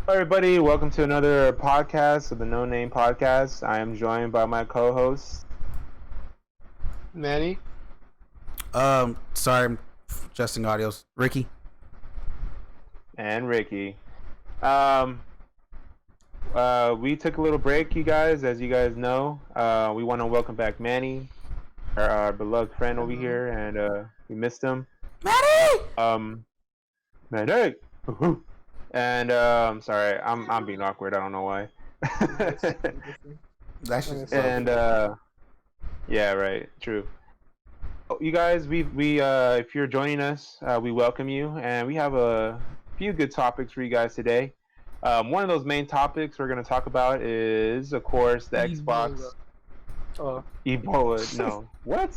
Hello, everybody. Welcome to another podcast of the No Name Podcast. I am joined by my co-host, Manny? Sorry, I'm adjusting audios. Ricky? and Ricky. We took a little break, you guys. As you guys know, we want to welcome back Manny, our beloved friend over here, and we missed him. Manny! Manny. And sorry, I'm being awkward. I don't know why. That's just And yeah, right, true. You guys, we if you're joining us, we welcome you, and we have a few good topics for you guys today. One of those main topics we're going to talk about is, of course, the Xbox. Ebola. No. What?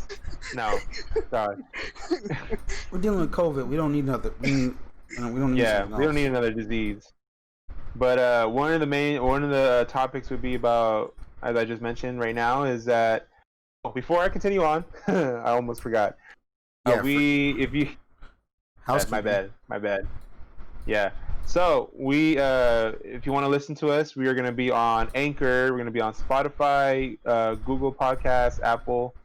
No. Sorry. we're dealing with COVID. We don't need another. We don't need. Yeah, we don't need another disease. But one of the topics would be about, as I just mentioned right now, is that before I continue on, I almost forgot. Yeah, My bad. Yeah. So if you want to listen to us, we are going to be on Anchor. We're going to be on Spotify, Google Podcasts, Apple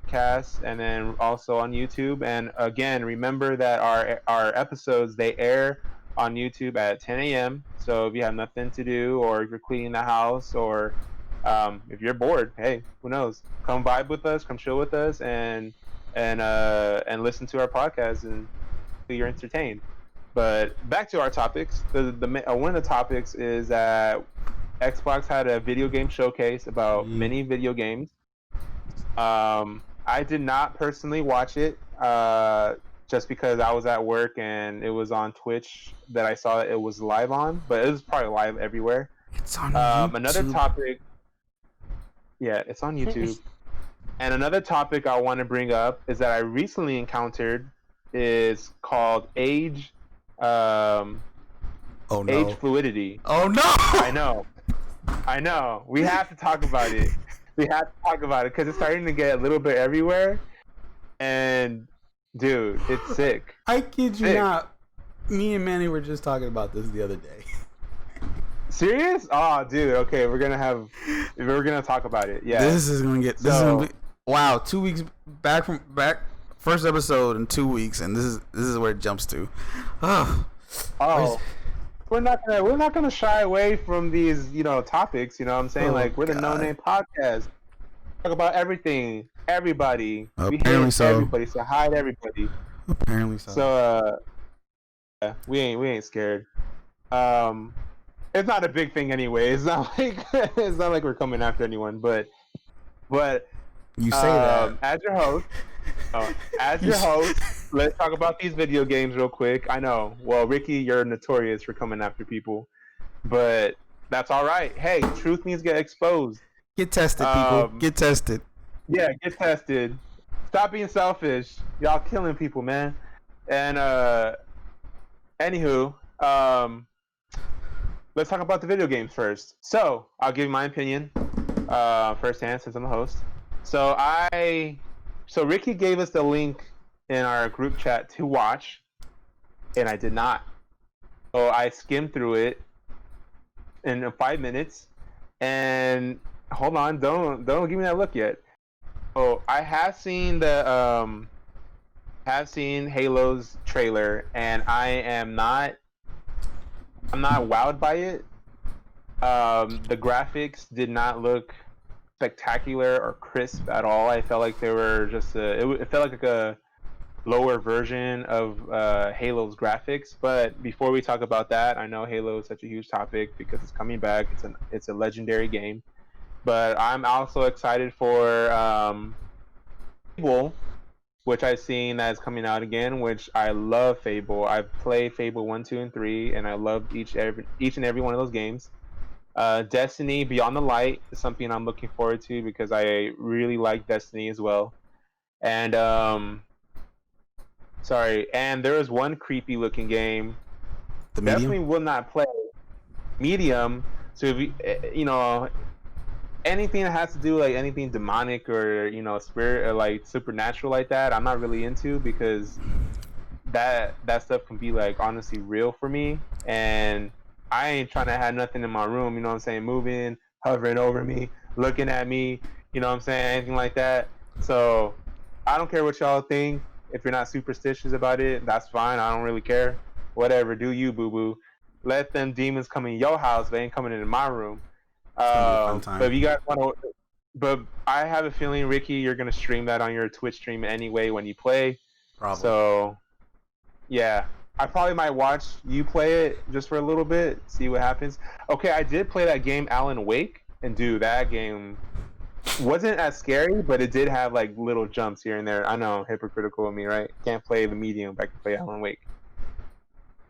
Podcasts, and then also on YouTube. And again, remember that our episodes, they air on YouTube at 10 a.m. So if you have nothing to do, or if you're cleaning the house, or if you're bored, hey, who knows? Come vibe with us, come chill with us, and listen to our podcast, and you're entertained. But back to our topics. One of the topics is that Xbox had a video game showcase about many video games. I did not personally watch it, just because I was at work and it was on Twitch that I saw it was live on, but it was probably live everywhere. It's on YouTube. Another topic. Yeah, it's on YouTube. And another topic I want to bring up is that I recently encountered is called age. Age fluidity. Oh no! I know. We have to talk about it. Because it's starting to get a little bit everywhere. And dude, it's sick. I kid you not. Me and Manny were just talking about this the other day. Serious? Oh, dude. Okay, we're gonna talk about it. Yeah. This is gonna be wow. 2 weeks back. First episode in 2 weeks, and this is where it jumps to. We're not gonna shy away from these, topics. You know what I'm saying? We're the No Name Podcast. Talk about everything, everybody. Apparently so. Everybody, so hide everybody. Apparently so. So yeah, we ain't scared. It's not a big thing anyway. It's not like we're coming after anyone, but you say that as your host. Let's talk about these video games real quick. I know. Well, Ricky, you're notorious for coming after people, but that's all right. Hey, truth needs to get exposed. Get tested, people. Get tested. Yeah, get tested. Stop being selfish. Y'all killing people, man. And anywho, let's talk about the video games first. So I'll give you my opinion firsthand since I'm the host. So Ricky gave us the link in our group chat to watch, and I did not. So I skimmed through it in 5 minutes, and hold on, don't give me that look yet. Oh, I have seen Halo's trailer, and I'm not wowed by it. The graphics did not look spectacular or crisp at all. I felt like they were just it felt like a lower version of Halo's graphics. But before we talk about that, I know Halo is such a huge topic because it's coming back. It's a legendary game. But I'm also excited for Fable, which I've seen that is coming out again, which I love Fable. I've played Fable 1, 2, and 3, and I loved each and every one of those games. Destiny Beyond the Light is something I'm looking forward to because I really like Destiny as well. And and there was one creepy looking game. The Medium? Definitely will not play. Medium. So if anything that has to do anything demonic or spirit or supernatural like that, I'm not really into because that stuff can be honestly real for me. And I ain't trying to have nothing in my room. You know what I'm saying? Moving, hovering over me, looking at me. You know what I'm saying? Anything like that. So I don't care what y'all think. If you're not superstitious about it, that's fine. I don't really care. Whatever, do you, boo boo. Let them demons come in your house. They ain't coming into my room. It's gonna be a fun But time. if you guys want to, but I have a feeling, Ricky, you're gonna stream that on your Twitch stream anyway when you play. Probably. So yeah, I probably might watch you play it just for a little bit, see what happens. Okay, I did play that game Alan Wake, and dude, that game wasn't as scary, but it did have like little jumps here and there. I know, hypocritical of me, right? Can't play the medium, but I can play Alan Wake.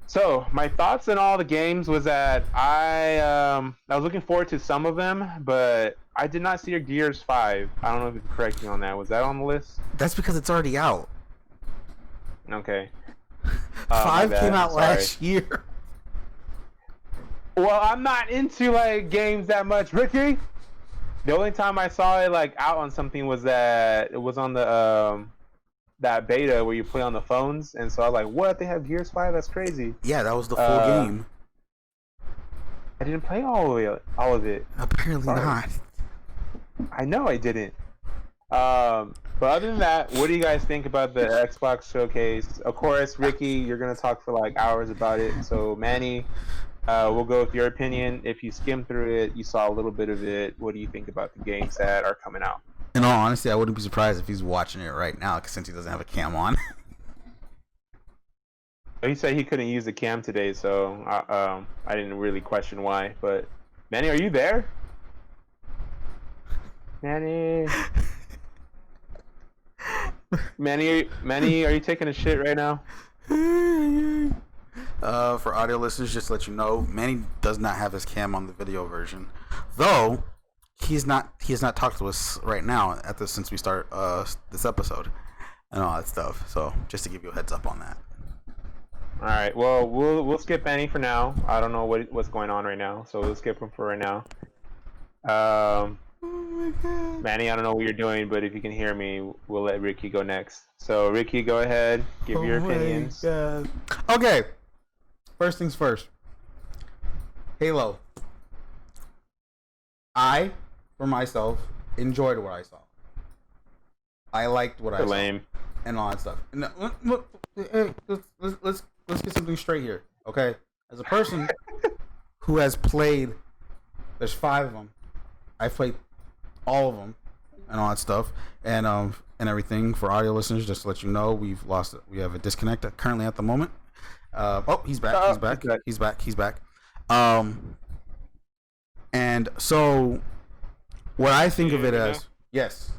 So my thoughts on all the games was that I was looking forward to some of them, but I did not see your Gears 5. I don't know if you can correct me on that. Was that on the list? That's because it's already out. Okay. 5 came out last year. Well, I'm not into like games that much, Ricky. The only time I saw it like out on something was that it was on the that beta where you play on the phones, and so I was like, "What? They have Gears 5? That's crazy." Yeah, that was the full game. I didn't play all of it. Apparently not. I know I didn't. But other than that, what do you guys think about the Xbox showcase? Of course, Ricky, you're gonna talk for like hours about it. So Manny, we'll go with your opinion. If you skimmed through it, you saw a little bit of it. What do you think about the games that are coming out? In all honesty, I wouldn't be surprised if he's watching it right now, since he doesn't have a cam on. He said he couldn't use the cam today, so I didn't really question why. But Manny, are you there? Manny, Manny, are you taking a shit right now? For audio listeners, just to let you know, Manny does not have his cam on the video version, though he has not talked to us right now since we start this episode and all that stuff. So just to give you a heads up on that. All right. Well, we'll skip Manny for now. I don't know what's going on right now, so we'll skip him for right now. Oh my God. Manny, I don't know what you're doing, but if you can hear me, we'll let Ricky go next. So Ricky, go ahead, give your opinions. God. Okay. First things first. Halo. I, for myself, enjoyed what I saw. I liked what I saw. Lame. And all that stuff. And, let's get something straight here, okay? As a person who has played, there's 5 of them. I've played all of them and all that stuff, and everything. For audio listeners, just to let you know, we have a disconnect currently at the moment. He's back. He's back. And so what I think of it as, yes.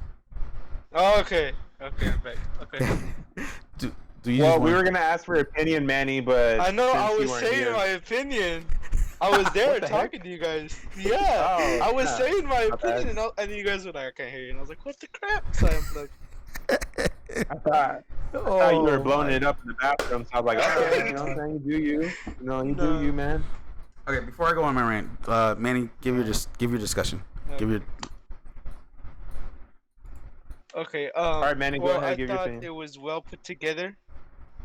Oh, okay, I'm back. Okay. Do you? Well, we were gonna ask for opinion, Manny, but I know I was saying saying my opinion. I was there talking to you guys. Yeah, I was saying my opinion, and you guys were like, "I can't hear you," and I was like, "What the crap?" So I'm like, I thought you were blowing it up in the bathroom, so I was like, "Okay, you know what I'm saying? You do you. You do you, man." Okay, before I go on my rant, Manny, give your discussion. Give your. Okay. All right, Manny, go ahead. I Give your thought opinion. it was well put together.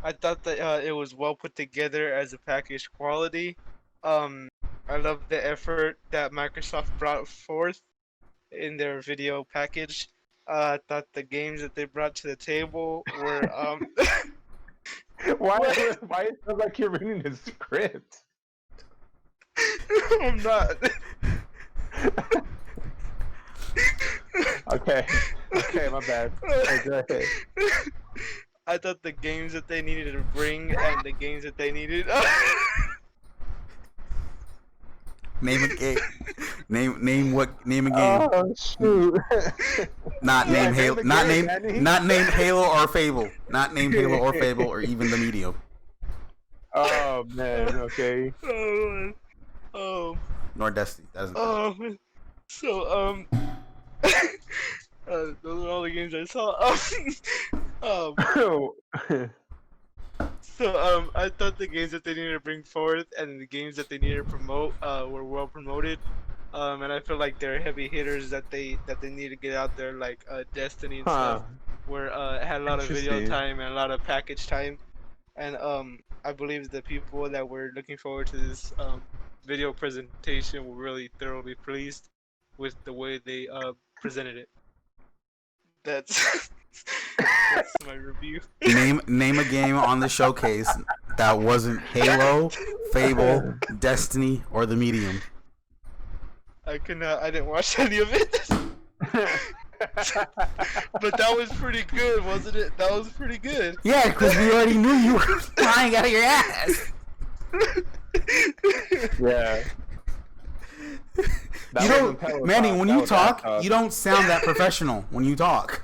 I thought that it was well put together as a package quality. I love the effort that Microsoft brought forth in their video package. I thought the games that they brought to the table were Why it sounds like you're reading the script? I'm not. Okay, my bad. Okay, go ahead. I thought the games that they needed to bring and the games that they needed. Name a game. Name a game. Oh shoot! Not name Halo. Not name Halo or Fable. Not name Halo or Fable or even the medium. Oh man. Okay. Oh. Nor Destiny. That So those are all the games I saw. So I thought the games that they needed to bring forth and the games that they needed to promote were well promoted. And I feel like they're heavy hitters that they need to get out there, like Destiny and stuff, where it had a lot of video time and a lot of package time. And I believe the people that were looking forward to video presentation were really thoroughly pleased with the way they presented it. That's that's my review. Name a game on the showcase that wasn't Halo, Fable, Destiny, or The Medium. I didn't watch any of it. But that was pretty good, wasn't it? That was pretty good. Yeah, because we already knew you were flying out of your ass. Yeah. You don't, Manny. When you talk, you don't sound that professional when you talk.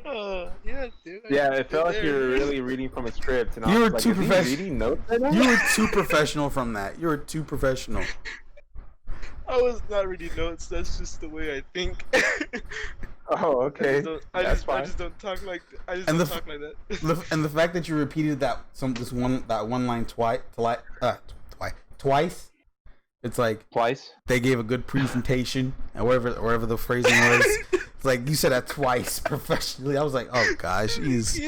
Yeah, dude. Yeah, it felt like you were really reading from a script, and I You was were like, too is he professional. reading notes right now? You were too professional from that. You were too professional. I was not reading notes. That's just the way I think. Oh, okay. I That's just fine. don't talk like. I just And don't the talk like that. And the fact that you repeated that one line twice, it's like Twice. they gave a good presentation and whatever the phrasing was. It's like you said that twice professionally. I was like, oh gosh, he's.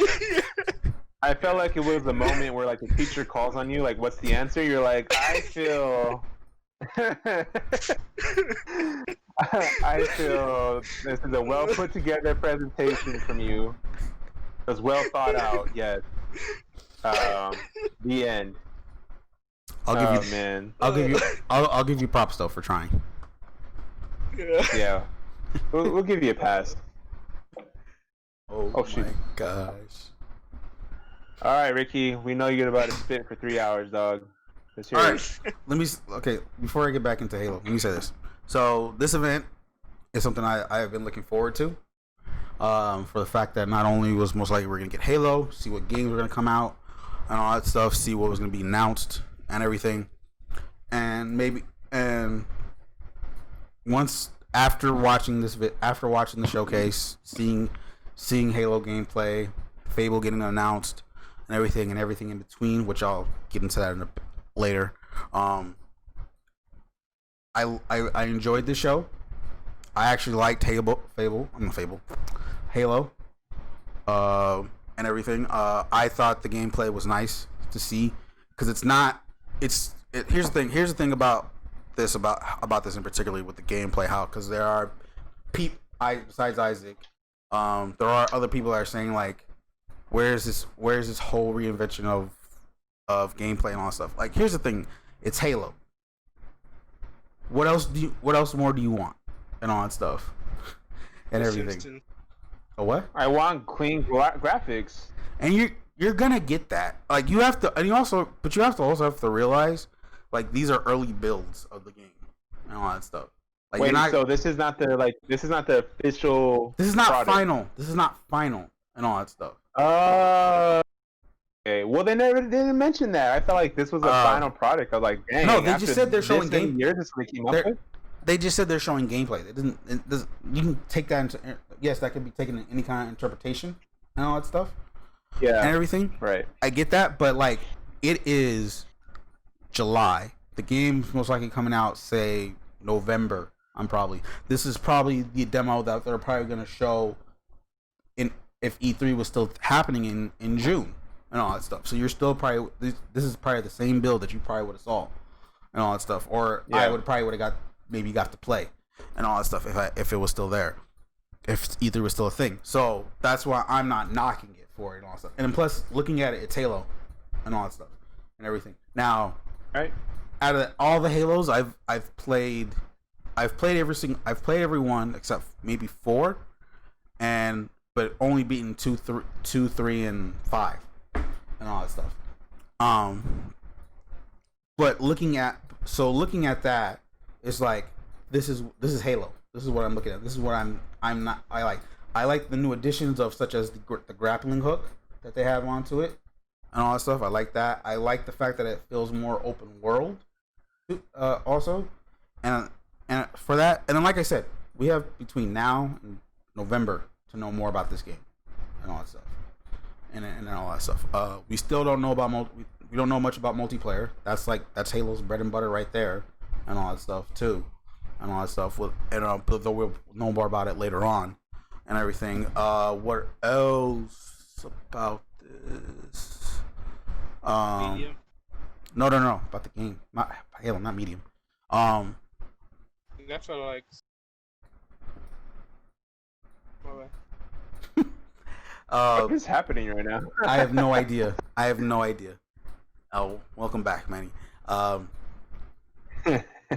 I felt like it was the moment where like the teacher calls on you, like, what's the answer? You're like, I feel. I feel this is a well put together presentation from you. It was well thought out. Yes. The end. I'll give you. Man. I'll give you props though for trying. Yeah. We'll give you a pass. Oh shoot. my gosh. All right, Ricky. We know you're about to spit for 3 hours, dog. Let's hear All it. right. Okay, before I get back into Halo, let me say this. So this event is something I have been looking forward to. For the fact that not only was most likely we're gonna get Halo, see what games were gonna come out, and all that stuff, see what was gonna be announced and everything, and once after watching the showcase, seeing Halo gameplay, Fable getting announced, and everything in between, which I'll get into that in a bit later. I enjoyed the show. I actually liked Halo, and everything. I thought the gameplay was nice to see because it's not. Here's the thing. Here's the thing about this in particular with the gameplay. Because there are besides Isaac, there are other people that are saying like, where's this whole reinvention of gameplay and all that stuff. Like, here's the thing. It's Halo. What else more do you want? And all that stuff. And everything. Simpson. A what? I want clean graphics. And you're gonna get that. Like, you have to, and you also have to realize, like, these are early builds of the game and all that stuff. Like, Wait, so this is not the official. This is not product. final. This is not final and all that stuff. Okay. Well, they didn't mention that. I felt like this was a final product. I was like, dang. No, they just said they're showing game. They just said they're showing gameplay. You can take that into, yes, that could be taken in any kind of interpretation and all that stuff. Yeah. And everything. Right. I get that, but like, it is July. The game's most likely coming out, say, November. This is probably the demo that they're probably going to show if E3 was still happening in June and all that stuff. So you're still probably, this is probably the same build that you probably would have saw and all that stuff. Or yeah. I would have got to play and all that stuff if it was still there, if E3 was still a thing. So that's why I'm not knocking it for it and all that stuff. And plus, looking at it, it's Halo and all that stuff and everything. Now, right, out of all the Halos I've played every one except maybe 4, but only beaten 2, 3, and 5, and all that stuff. But looking at that, it's like this is Halo. This is what I'm looking at. This is what I like. I like the new additions of such as the grappling hook that they have onto it and all that stuff. I like that. I like the fact that it feels more open world. Also, and for that, and then like I said, we have between now and November to know more about this game and all that stuff, and all that stuff. We still don't know about we don't know much about multiplayer. That's Halo's bread and butter right there, and all that stuff too, and all that stuff. But though we'll know more about it later on, and everything. What else about this? Medium. No. About the game. Not Halo, not Medium. That's what I like. What is happening right now? I have no idea. Oh, welcome back, Manny.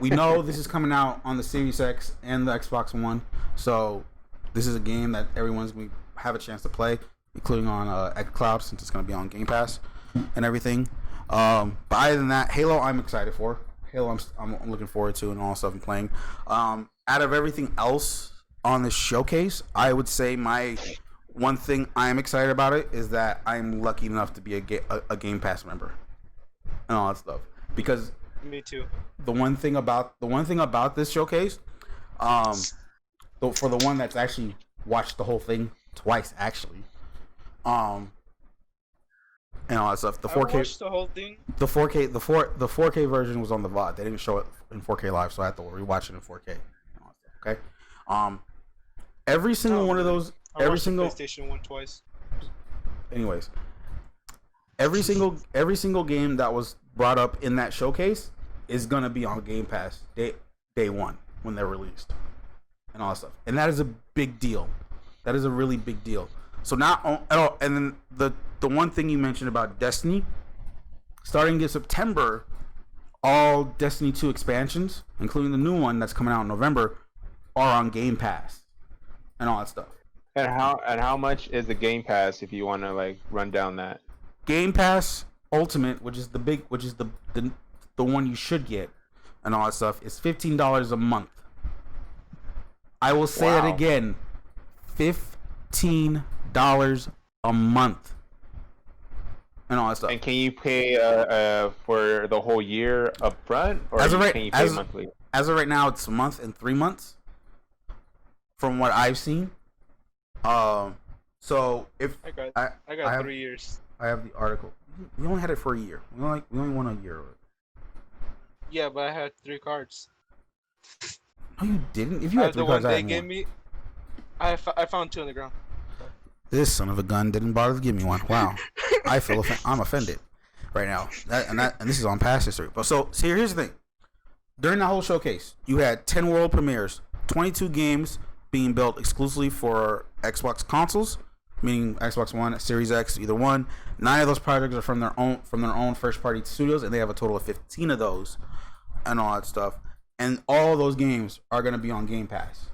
We know this is coming out on the Series X and the Xbox One, so this is a game that everyone's going to have a chance to play, including on xCloud, since it's going to be on Game Pass and everything. But other than that, Halo, I'm excited for. Halo, I'm looking forward to, and all stuff I'm playing. Out of everything else on this showcase, I would say my one thing I'm excited about it is that I'm lucky enough to be a Game Pass member and all that stuff. Because me too. The one thing about this showcase, for the one that's actually watched the whole thing twice, actually, and all that stuff. The 4K. I watched the whole thing. The 4K version was on the VOD. They didn't show it in 4K live, so I had to rewatch it in 4K. Okay. Every single one of those. I watched the PlayStation 1 twice. Anyways, every single game that was brought up in that showcase is gonna be on Game Pass day one when they're released, and all that stuff. And that is a big deal. That is a really big deal. So now, and then the one thing you mentioned about Destiny, starting in September, all Destiny 2 expansions, including the new one that's coming out in November, are on Game Pass, and all that stuff. And how much is the Game Pass if you want to like run down that? Game Pass Ultimate, which is the one you should get, and all that stuff, is $15 a month. I will say it again, $15 a month, and all that stuff. And can you pay for the whole year up front, or can you pay monthly? As of right now, it's a month and 3 months, from what I've seen. So if I got 3 years. I have the article. We only had it for a year. We only won a year. Yeah, but I had 3 cards. No, you didn't. If you had 3 cards, I had one. They gave me. I found 2 on the ground. This son of a gun didn't bother to give me one. Wow, I'm offended right now. And this is on past history. But so here's the thing. During that whole showcase, you had 10 world premieres, 22 games being built exclusively for Xbox consoles, meaning Xbox One, Series X, either one. 9 of those projects are from their own first-party studios, and they have a total of 15 of those, and all that stuff. And all of those games are going to be on Game Pass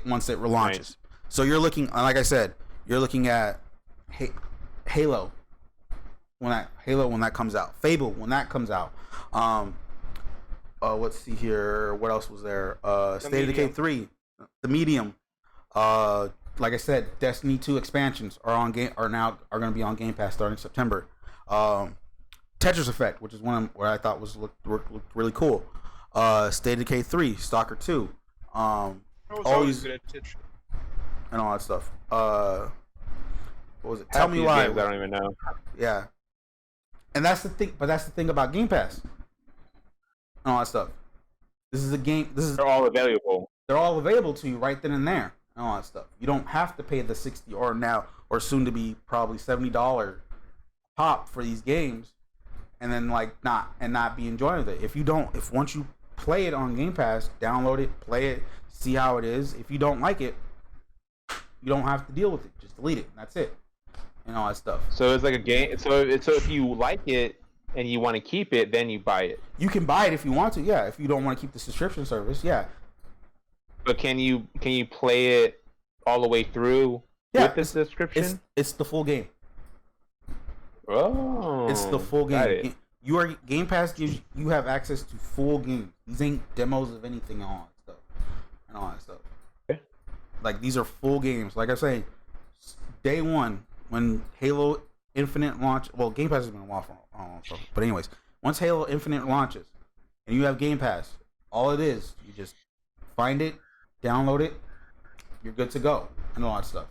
once it relaunches. Nice. So you're looking, like I said, you're looking at Halo when that comes out, Fable when that comes out. Let's see here. What else was there? State of Decay 3, The Medium. Like I said, Destiny 2 expansions are going to be on Game Pass starting September. Tetris Effect, which is one where I thought looked really cool. State of Decay 3, Stalker 2. Always good at Tetris. And all that stuff. What was it? Tell Me Why. I don't even know. Yeah. And that's the thing about Game Pass. And all that stuff. This is a game. They're all available. They're all available to you right then and there. And all that stuff. You don't have to pay the $60 or soon to be probably $70 pop for these games, and then not be enjoying it. If once you play it on Game Pass, download it, play it, see how it is. If you don't like it, you don't have to deal with it. Just delete it. That's it. And all that stuff. So it's like a game. So if you like it and you want to keep it, then you buy it. You can buy it if you want to. Yeah. If you don't want to keep the subscription service, yeah. But can you play it all the way through with the subscription? It's the full game. Oh, it's the full game. Game Pass gives you have access to full game. These ain't demos of anything and all that stuff. Okay. Like these are full games. Like I say, day one when Halo Infinite launch. Well, Game Pass has been a while but anyways, once Halo Infinite launches and you have Game Pass, all it is, you just find it, download it, you're good to go, and all that stuff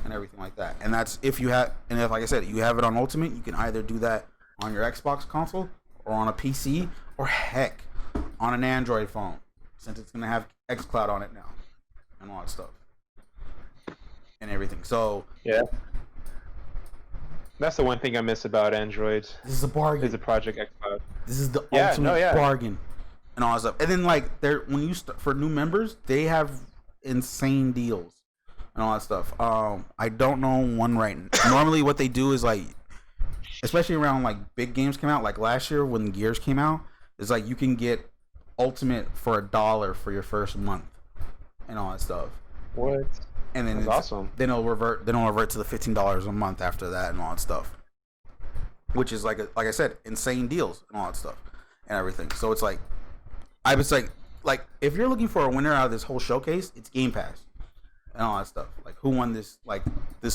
and everything like that. And that's if like I said, you have it on Ultimate, you can either do that on your Xbox console or on a PC or heck on an Android phone, since it's gonna have xCloud on it now and all that stuff and everything. So yeah. That's the one thing I miss about Android. This is a bargain. Is a Project xCloud. This is the ultimate bargain, and all that stuff. And then like when you for new members, they have insane deals and all that stuff. I don't know one right now. Normally, what they do is like, especially around like big games come out, like last year when Gears came out, is like you can get Ultimate for $1 for your first month and all that stuff. What? And then that's awesome. Then it'll revert to the $15 a month after that and all that stuff. Which is like I said, insane deals and all that stuff and everything. So it's like I was like if you're looking for a winner out of this whole showcase, it's Game Pass and all that stuff. Like who won this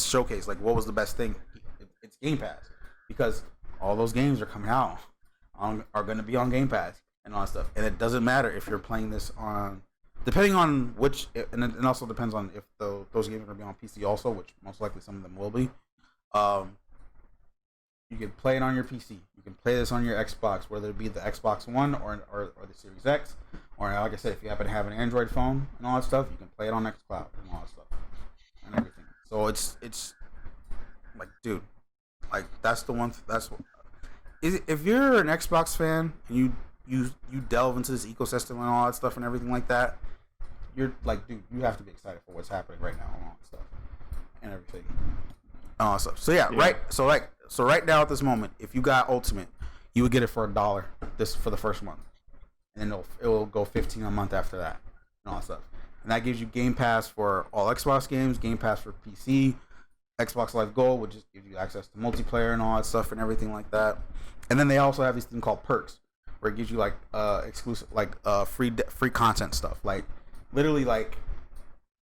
showcase? Like what was the best thing? It's Game Pass, because all those games are coming out are going to be on Game Pass and all that stuff. And it doesn't matter if you're playing this on, depending on which, and it also depends on if those games are going to be on PC also, which most likely some of them will be. You can play it on your PC. You can play this on your Xbox, whether it be the Xbox One or the Series X, or like I said, if you happen to have an Android phone and all that stuff, you can play it on xCloud and all that stuff and everything. So it's like, dude, like that's the one. If you're an Xbox fan and you delve into this ecosystem and all that stuff and everything like that, you're like, dude, you have to be excited for what's happening right now and all that stuff and everything. So yeah, right. So right now at this moment, if you got Ultimate, you would get it for $1 this for the first month, and then it will go $15 a month after that and all that stuff. And that gives you Game Pass for all Xbox games, Game Pass for PC, Xbox Live Gold, which just gives you access to multiplayer and all that stuff and everything like that. And then they also have this thing called perks, where it gives you like exclusive, like free content stuff. Like literally, like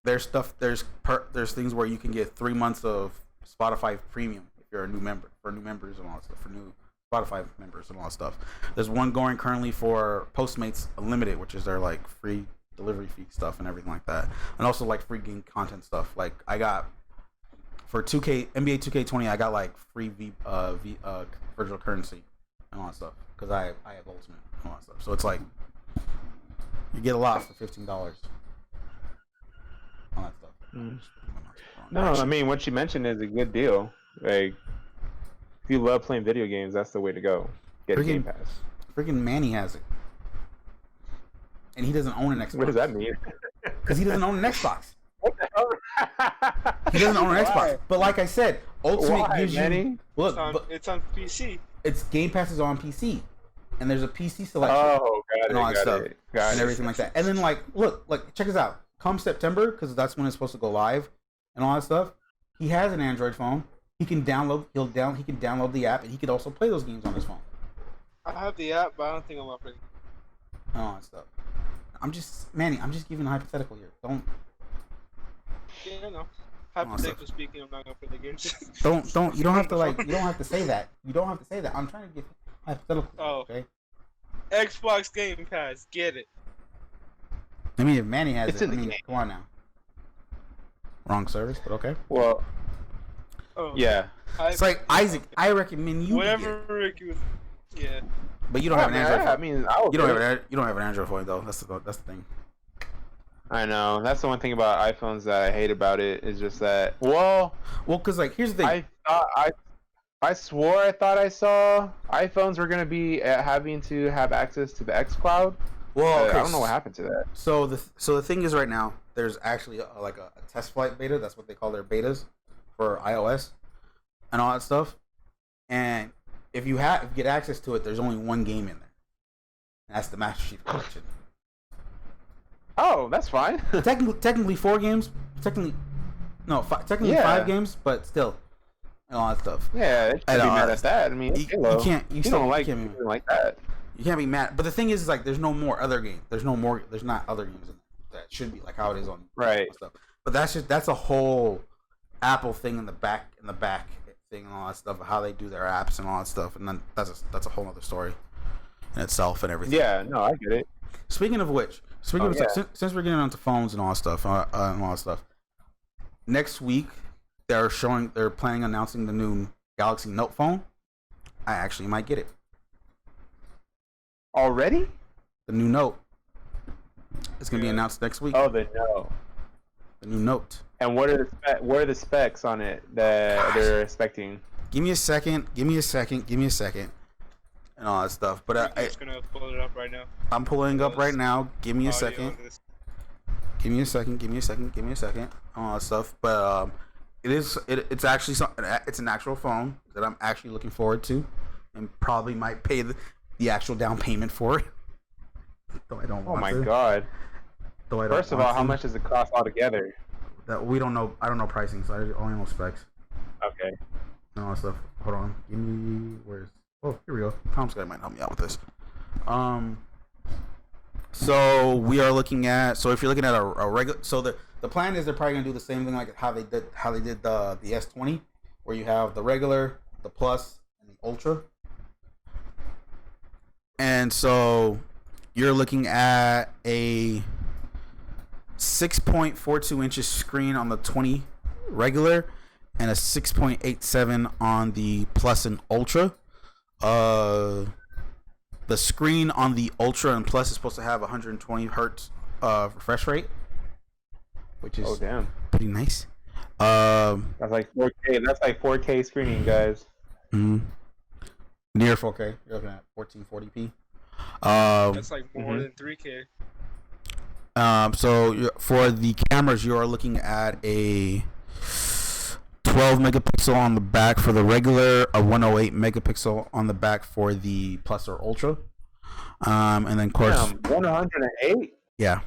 there's things where you can get 3 months of Spotify Premium if you're a new member, for new members and all that stuff, for new Spotify members and all that stuff. There's one going currently for Postmates Unlimited, which is their like free delivery fee stuff and everything like that, and also like free game content stuff. Like I got for NBA 2K20, I got like free virtual currency and all that stuff because I have Ultimate and all that stuff. So it's like you get a lot for $15 on that stuff. No, I mean what you mentioned is a good deal. Like if you love playing video games, that's the way to go. Get a Game Pass. Freaking Manny has it, and he doesn't own an Xbox. What does that mean? Because he doesn't own an Xbox. What the hell? He doesn't own an Xbox. But like I said, Ultimate gives you look. It's on PC. It's Game Pass is on PC, and there's a PC selection and all that stuff and everything like that. And then like look, check this out. Come September, because that's when it's supposed to go live and all that stuff. He has an Android phone. He can download. He can download the app, and he could also play those games on his phone. I have the app, but I don't think I'm upgrading. All that stuff. I'm just giving a hypothetical here. Don't. Yeah, no. Hypothetically speaking, I'm not gonna play the games. don't. You don't have to like. You don't have to say that. You don't have to say that. I'm trying to give hypothetical. Oh. Okay. Xbox Game Pass, get it. I mean, if Manny has it's it, in the game. Come on now. Wrong service, but okay. Well. Oh. Yeah. It's like Isaac. I recommend you. Whatever Ricky was. Yeah. But you don't have an Android phone. I mean, you don't have an Android phone though. That's the thing. I know. That's the one thing about iPhones that I hate about it is just that. Well, because like here's the thing. I swore I thought I saw iPhones were gonna be having to have access to the xCloud. Well, I don't know what happened to that. So the thing is, right now there's actually a test flight beta. That's what they call their betas for iOS and all that stuff. And if you get access to it, there's only one game in there. And that's the Master Chief Collection. Oh, that's fine. technically 4 games. Technically 5 games, but still, and all that stuff. Yeah, it should be mad at that. I mean, you can't. You don't like anything like that. You can't be mad. But the thing is like, there's no more other games. There's not other games in there. That should be like how it is on stuff. But that's a whole Apple thing in the back thing and all that stuff, how they do their apps and all that stuff, and then that's a whole other story in itself and everything. Yeah, no, I get it. Speaking of which, since we're getting onto phones and all that stuff, next week they're planning on announcing the new Galaxy Note phone. I actually might get it already. The new Note. It's gonna be announced next week. Oh, the Note. The new Note. And what are the specs on it that they're expecting? Give me a second. And all that stuff. But I'm just gonna pull it up right now. I'm pulling up right now. Give me a Audio second. of this. Give me a second. All that stuff. But it's actually it's an actual phone that I'm actually looking forward to, and probably might pay the actual down payment for it. Though I don't want to. Oh my god. Though I don't First of want all, how to. much does it cost altogether? That we don't know. I don't know pricing, so I only know specs. Okay. And all that stuff. Hold on. Give me where's. Oh, here we go. Tom's guy might help me out with this. So we are looking at. So if you're looking at a regular, so the plan is they're probably gonna do the same thing like how they did the S20, where you have the regular, the plus, and the ultra. And so you're looking at a 6.42 inches screen on the 20 regular, and a 6.87 on the plus and ultra. The screen on the ultra and plus is supposed to have 120 hertz refresh rate, which is pretty nice. That's like 4K. That's like 4K screening, guys. Near 4K. You're looking at 1440p. That's like more than 3K. So for the cameras, you are looking at a 12 megapixel on the back for the regular, a 108 megapixel on the back for the plus or ultra, and then of course 108. Yeah.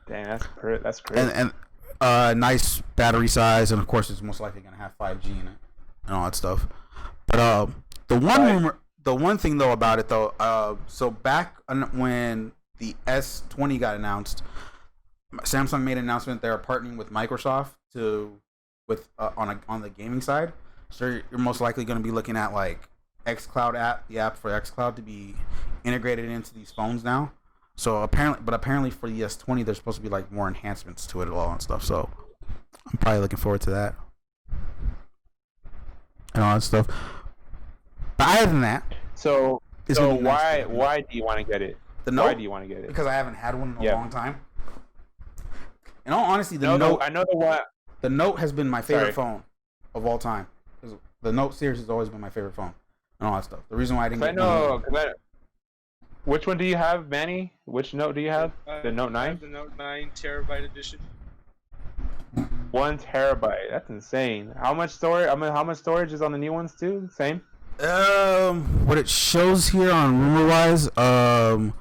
Dang, that's great. And nice battery size, and of course it's most likely gonna have 5G in it and all that stuff. But the one thing though about it though, so back when the S20 got announced, Samsung made an announcement they are partnering with Microsoft on the gaming side. So you're most likely going to be looking at like xCloud the app for xCloud to be integrated into these phones now. So apparently for the S20 there's supposed to be like more enhancements to it all and stuff. So I'm probably looking forward to that and all that stuff. But other than that, so why do you want to get it? The Note? Why do you want to get it? Because I haven't had one in a long time. In all honesty, I know the one. The Note has been my favorite phone of all time. The Note series has always been my favorite phone and all that stuff. The reason why I didn't get which one do you have, Manny? Which Note do you have? The Note 9? The Note 9 terabyte edition. 1 terabyte. That's insane. How much storage? How much storage is on the new ones too? Same. What it shows here on RumorWise,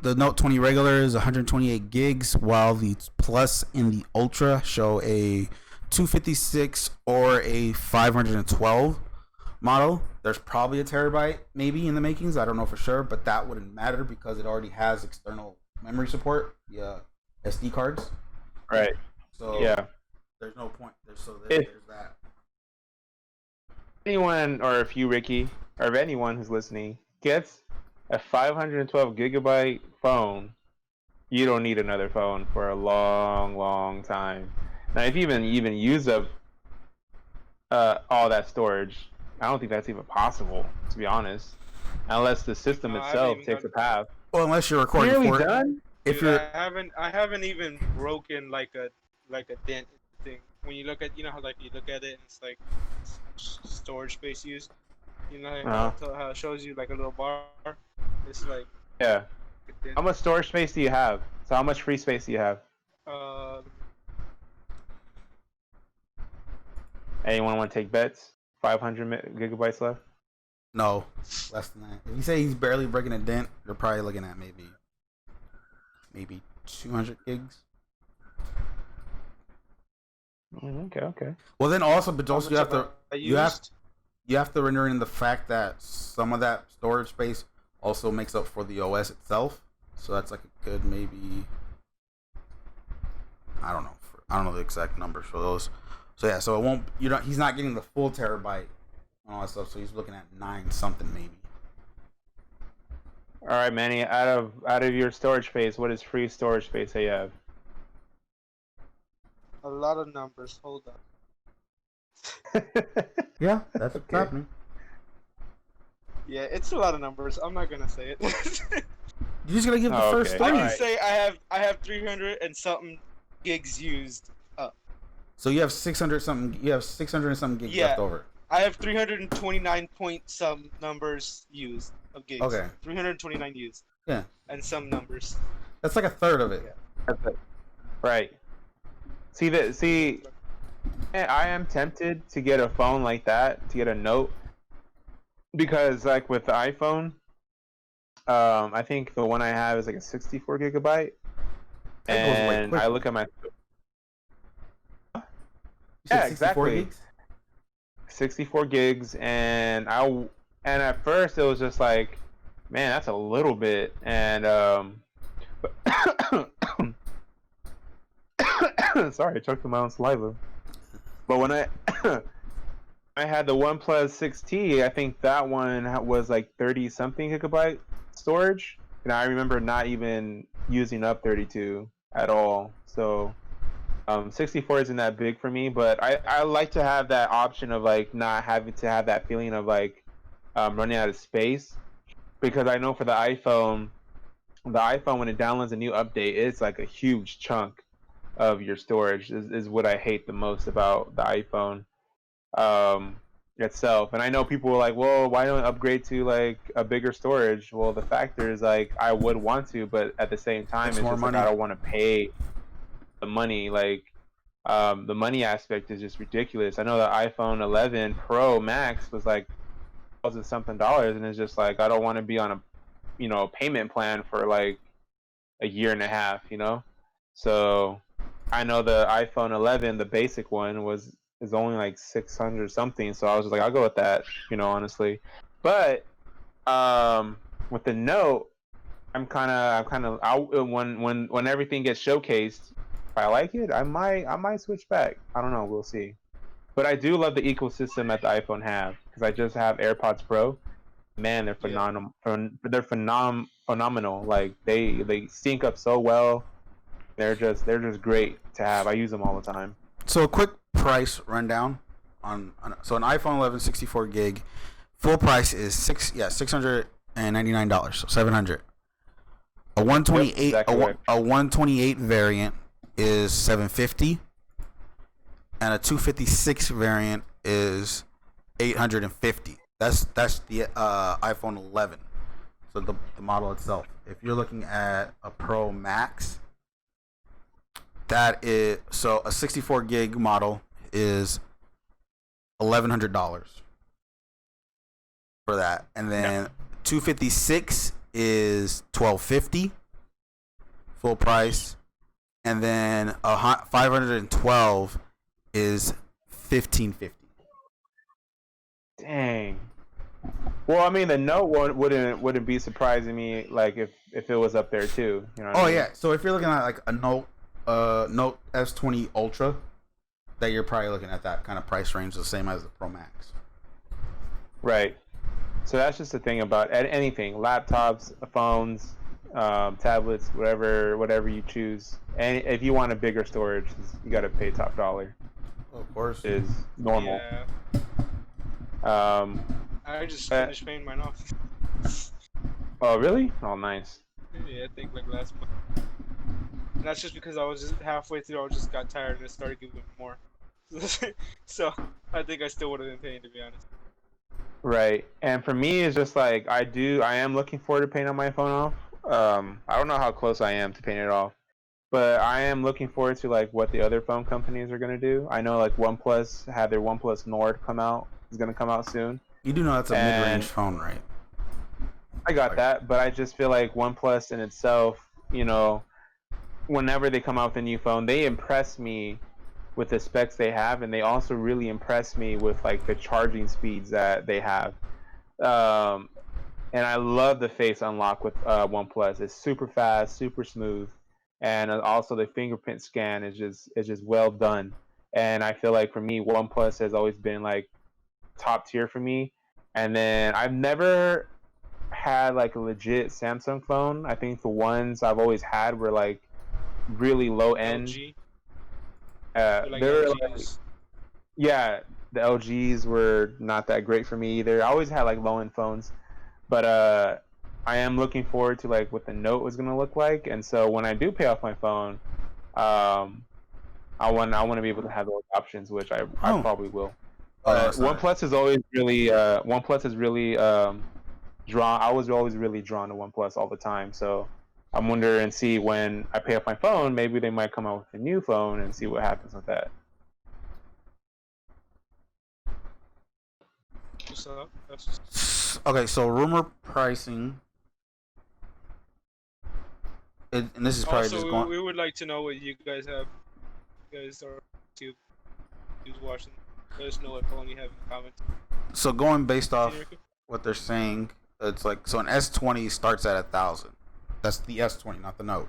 the Note 20 regular is 128 gigs, while the Plus and the Ultra show a 256 or a 512 model. There's probably a terabyte maybe in the makings. I don't know for sure, but that wouldn't matter because it already has external memory support via SD cards. Right. So yeah, there's no point. There's that. Anyone, or if you, Ricky, or if anyone who's listening gets a 512 gigabyte phone, you don't need another phone for a long time. Now, if you even use up all that storage, I don't think that's even possible, to be honest, unless the system itself takes a path. Well, unless you're recording for done? If Dude, I haven't even broken like a dent thing. When you look at how like you look at it and it's like storage space used. You know how it shows you like a little bar. It's like How much storage space do you have? So how much free space do you have? Anyone want to take bets? 500 gigabytes left? No, less than that. If you say he's barely breaking a dent, you're probably looking at maybe 200 gigs. Okay. Well, then also you have to render in the fact that some of that storage space also makes up for the OS itself. So that's like a good maybe. I don't know the exact numbers for those. So yeah, so it won't. He's not getting the full terabyte and all that stuff. So he's looking at 9 something maybe. All right, Manny. Out of your storage space, what is free storage space that you have? A lot of numbers. Hold on. Yeah, that's what's happening. Yeah, it's a lot of numbers. I'm not gonna say it. You're just gonna give the first 3. I can say I have 300 and something gigs used up. So you have 600 something. You have 600 and something gigs left over. I have 329 point some numbers used of gigs. Okay. 329 used. Yeah. And some numbers. That's like a third of it. Yeah. That's it. Right. I am tempted to get a phone like that, to get a Note, because like with the iPhone, I think the one I have is like a 64 gigabyte, and I look at my yeah, exactly. Gigs? 64 gigs, and at first it was just like, man, that's a little bit, and sorry, I choked on my own saliva. But when I had the OnePlus 6T, I think that one was like 30 something gigabyte storage, and I remember not even using up 32 at all. So 64 isn't that big for me, but I like to have that option of like not having to have that feeling of like running out of space, because I know for the iPhone when it downloads a new update, it's like a huge chunk of your storage is what I hate the most about the iPhone itself. And I know people were like, well, why don't upgrade to like a bigger storage? Well, the factor is like I would want to, but at the same time, it's just like I don't want to pay the money. Like the money aspect is just ridiculous. I know the iPhone 11 Pro Max was like $1,000 something, and it's just like I don't want to be on a payment plan for like a year and a half, So I know the iPhone 11, the basic one, is only like 600 something. So I was just like, I'll go with that, honestly. But with the Note, I'm kind of when everything gets showcased, if I like it, I might switch back. I don't know, we'll see. But I do love the ecosystem that the iPhone have, because I just have AirPods Pro. Man, they're phenomenal. They're phenomenal. Like they sync up so well. They're just great to have. I use them all the time. So a quick price rundown on so an iPhone 11 64 gig, full price is $699, so $700. A 128 exactly a 128 variant is $750, and a 256 variant is $850. That's the iPhone 11. So the model itself. If you're looking at a Pro Max, that is so a 64 gig model is $1,100 for that, and then 256 is $1,250 full price, and then a 512 is $1,550. Dang. Well, I mean, the Note one wouldn't be surprising me, like if it was up there too. You know what I mean? Yeah. So if you're looking at like a Note S20 Ultra, that you're probably looking at that kind of price range, the same as the Pro Max. Right. So that's just the thing about anything: laptops, phones, tablets, whatever you choose. And if you want a bigger storage, you got to pay top dollar. Well, of course, is normal. Yeah. I just finished paying mine off. Oh, really? Oh, nice. Yeah, I think like last month. And that's just because I was just halfway through. I just got tired and I started giving more. So I think I still would have been paying, to be honest. Right. And for me, it's just like I am looking forward to paying on my phone off. I don't know how close I am to paying it off, but I am looking forward to like what the other phone companies are gonna do. I know like OnePlus had their OnePlus Nord come out. It's gonna come out soon. You do know that's a mid-range phone, right? I got that, but I just feel like OnePlus in itself, whenever they come out with a new phone, they impress me with the specs they have, and they also really impress me with like the charging speeds that they have. And I love the face unlock with OnePlus. It's super fast, super smooth, and also the fingerprint scan is just well done. And I feel like for me, OnePlus has always been like top tier for me. And then I've never had like a legit Samsung phone. I think the ones I've always had were like really low end. LG. Like they were like, yeah, the LGs were not that great for me either. I always had like low end phones, but I am looking forward to like what the Note was gonna look like. And so when I do pay off my phone, I want to be able to have those options, which I Oh. probably will. Oh, no, But it's not. OnePlus is always really OnePlus is really drawn. I was always really drawn to OnePlus all the time. So I'm wondering and see when I pay off my phone, maybe they might come out with a new phone and see what happens with that. So Okay, so rumor pricing. And this is probably also, just going. we would like to know what you guys have. You guys are YouTube watching. Let us know what phone you have in the comments. So going based off what they're saying, it's like so an S20 starts at 1,000. That's the S20, not the Note,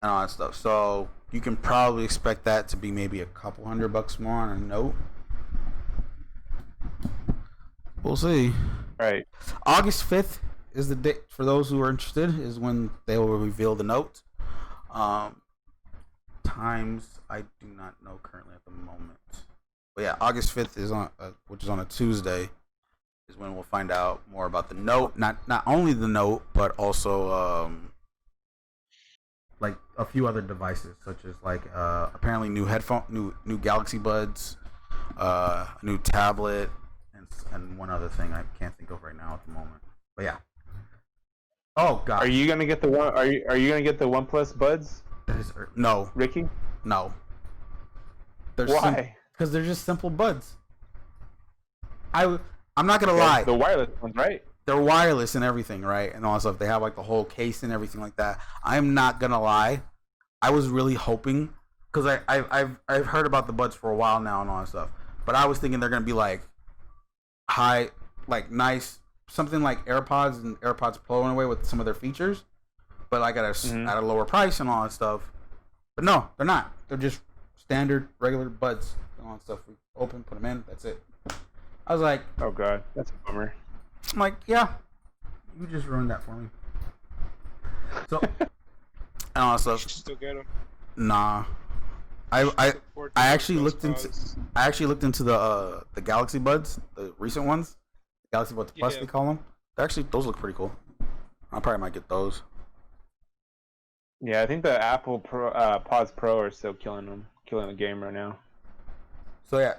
and all that stuff. So you can probably expect that to be maybe a couple $100 more on a Note. We'll see. Right. August 5th is the date for those who are interested. Is when they will reveal the Note. Times I do not know currently at the moment. But yeah, August 5th is on, which is on a Tuesday, is when we'll find out more about the Note. Not only the Note, but also like a few other devices, such as like apparently new headphone, new Galaxy Buds, a new tablet, and one other thing I can't think of right now at the moment. But yeah. Oh God. Are you gonna get the one? Are you gonna get the OnePlus Buds? No, Ricky? no. Why? Because they're just simple buds. I'm not gonna lie. The wireless ones, right? They're wireless and everything, right? And all that stuff. They have like the whole case and everything like that. I'm not gonna lie. I was really hoping because I've heard about the buds for a while now and all that stuff. But I was thinking they're gonna be like high, like nice, something like AirPods and AirPods Pro in a way with some of their features, but like at a lower price and all that stuff. But no, they're not. They're just standard, regular buds and all that stuff. We open, put them in. That's it. I was like, oh God, that's a bummer. I'm like, yeah, you just ruined that for me. So, and all that stuff. Still get them. Nah, I actually looked into the Galaxy Buds, the recent ones, Galaxy Buds Plus they call them. Actually, those look pretty cool. I probably might get those. Yeah, I think the Apple Pods Pro are still killing the game right now. So the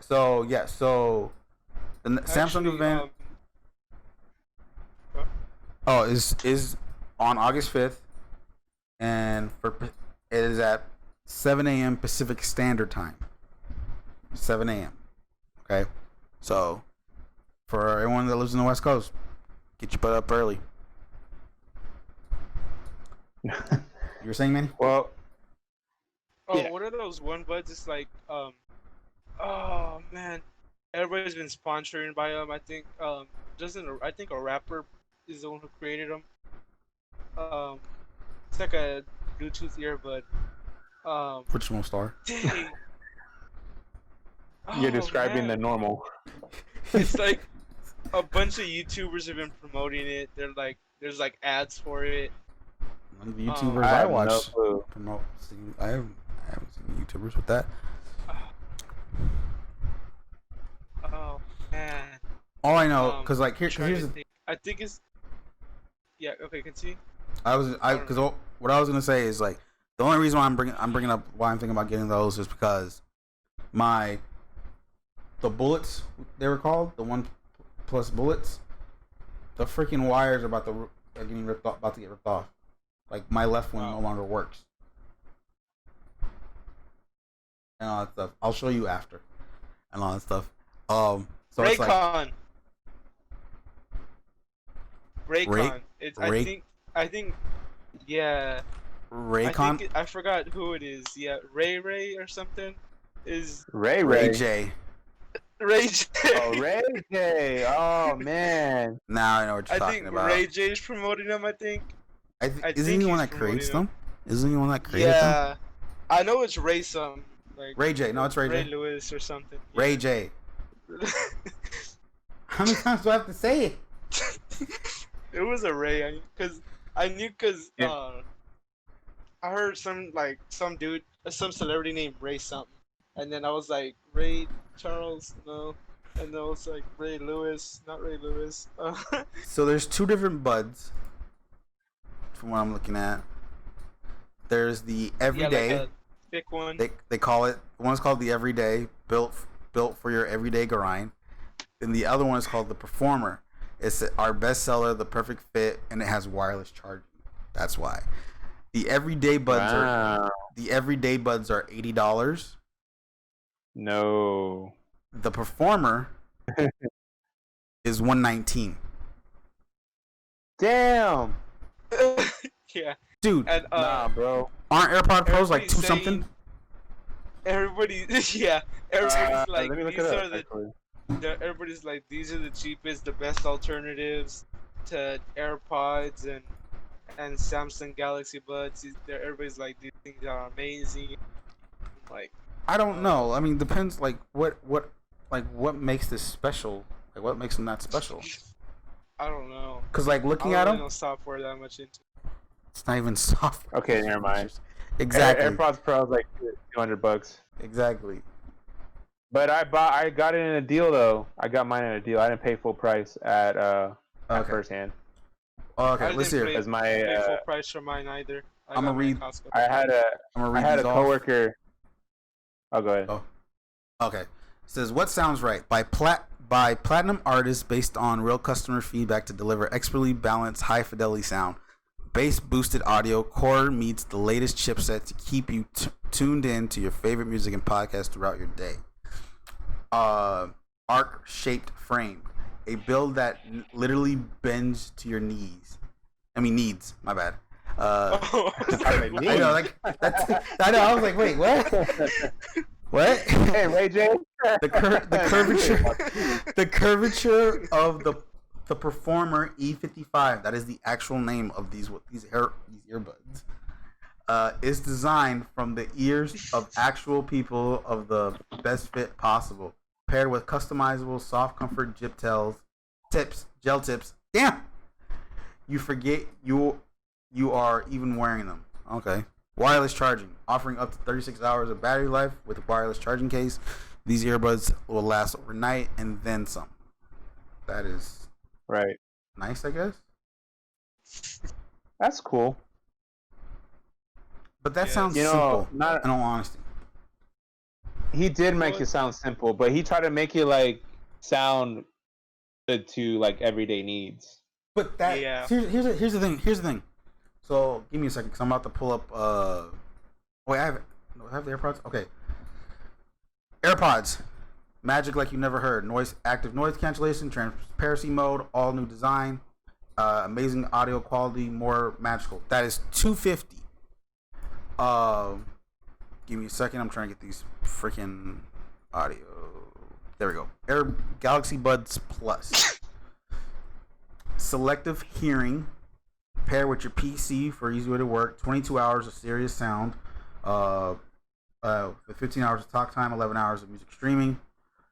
Samsung event is on August 5th, and it is at 7 a.m. Pacific Standard Time. 7 a.m. Okay, so for everyone that lives in the West Coast, get your butt up early. You were saying, Manny? Well, what are those one buds? It's like oh man, everybody's been sponsoring by them. I think I think a rapper is the one who created them. It's like a Bluetooth earbud. Which one star? Dang. You're describing the normal. It's like a bunch of YouTubers have been promoting it. They're like, there's like ads for it. None of the YouTubers I watch promote. I haven't seen YouTubers with that. Oh man. All I know, cause like here's the. I think it's. Yeah. Okay. Continue. Because what I was gonna say is like the only reason why I'm bringing up why I'm thinking about getting those is because the bullets they were called the OnePlus bullets, the freaking wires are about to get ripped off. Like my left one no longer works. And all that stuff. I'll show you after. And all that stuff. So it's like Raycon. I think. Yeah. Raycon. I forgot who it is. Yeah, Ray or something. Is Ray J. Ray J. Oh, Ray J. Oh man. Now I know what you're talking about. I think Ray J is promoting them. I think. Isn't he the one that creates them? Isn't he the one that created them? Yeah, I know it's Ray some. Like Ray J. No, it's Ray J. Ray Lewis or something. Yeah. Ray J. How many times do I have to say it? It was a Ray, because I heard some dude, some celebrity named Ray something, and then I was like Ray Charles, no, and then I was like Ray Lewis, not Ray Lewis. So there's two different buds, from what I'm looking at. There's the everyday. Yeah, like pick one. They call it, one's called the Everyday, built for your everyday grind, and the other one is called the Performer. It's our bestseller, the perfect fit, and it has wireless charging. That's why. The Everyday Buds are $80. No. The Performer is $119. Damn. Yeah. Dude, And Nah, bro. aren't AirPod Pros like everybody's two saying- something? Everybody's everybody's like, let me look these it are up. Actually. everybody's like, these are the cheapest, the best alternatives to AirPods and Samsung Galaxy Buds. Everybody's like, these things are amazing. Like, I don't know. I mean, depends. Like what makes this special? Like what makes them that special? I don't know. Because like looking I at don't really them, know software that much into. it's not even software. Okay, never mind. Exactly. AirPods Pro is like $200. Exactly. But I got it in a deal though. I got mine in a deal. I didn't pay full price at Okay. first hand. Okay. I Let's didn't hear. As my pay full price for mine either. I'ma got mine read- at Costco. I had I'm gonna I read had a these off. coworker. Oh, go ahead. Oh. Okay. It says, what sounds right by platinum artists based on real customer feedback to deliver expertly balanced high fidelity sound. Bass boosted audio core meets the latest chipset to keep you tuned in to your favorite music and podcasts throughout your day. Arc shaped frame, a build that literally bends to your needs. Needs. My bad. I know, like I know. I was like, wait, what? What? Hey, Ray J. The curvature of the Performer E55. That is the actual name of these earbuds. Is designed from the ears of actual people of the best fit possible, paired with customizable soft comfort gel tips. Damn, you forget you are even wearing them. Okay. Wireless charging, offering up to 36 hours of battery life with a wireless charging case. These earbuds will last overnight and then some. That is Right. nice, I guess. That's cool. But that Yeah. sounds You know, simple, not- in all honesty. He did make it sound simple, but he tried to make it like sound good to like everyday needs. But that Yeah. here's the thing. So give me a second, because I'm about to pull up. Wait, I have the AirPods. Okay, AirPods, magic like you never heard. Active noise cancellation, transparency mode, all new design, amazing audio quality, more magical. That is $250. Give me a second. I'm trying to get these freaking audio. There we go. Galaxy Buds Plus. Selective hearing. Pair with your PC for easy way to work. 22 hours of serious sound. With 15 hours of talk time, 11 hours of music streaming.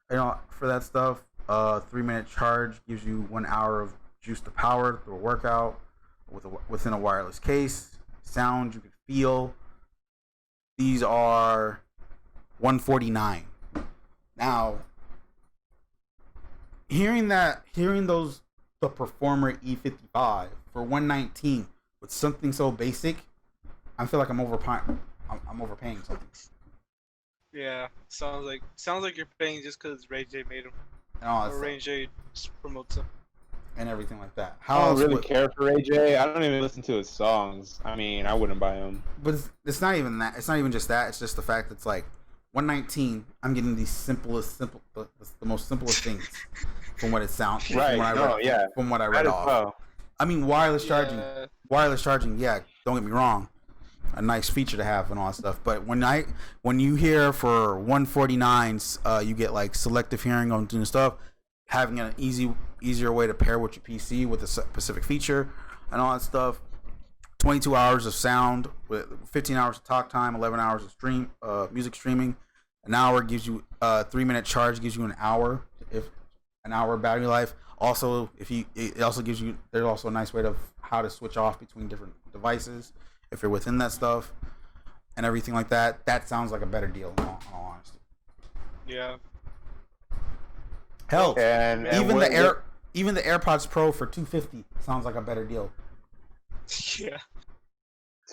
You know, for that stuff. 3-minute charge gives you 1 hour of juice to power through a workout within a wireless case. Sound you can feel. These are $149. Now, hearing those, the Performer E55 for $119 with something so basic, I feel like I'm overpaying something. Yeah, sounds like you're paying just because Ray J made them, And all that or stuff, Ray J promotes them. and everything like that. I How don't else really would, care for Ray J. I don't even listen to his songs. I mean, I wouldn't buy them. But it's not even that. It's not even just that. It's just the fact that it's like $119. I'm getting the most simplest things from what it sounds. Right. From what I read Might as off. well. I mean, wireless charging. Yeah. Wireless charging. Yeah, don't get me wrong. A nice feature to have and all that stuff. But when you hear for $149, you get like selective hearing on doing stuff, having an easier way to pair with your PC with a specific feature and all that stuff. 22 hours of sound with 15 hours of talk time, 11 hours of music streaming. An hour gives you 3-minute charge gives you an hour of battery life. Also, it also gives you, there's also a nice way of how to switch off between different devices if you're within that stuff and everything like that. That sounds like a better deal in all honesty. Yeah. Hell, And even the AirPods Pro for $250 sounds like a better deal. Yeah.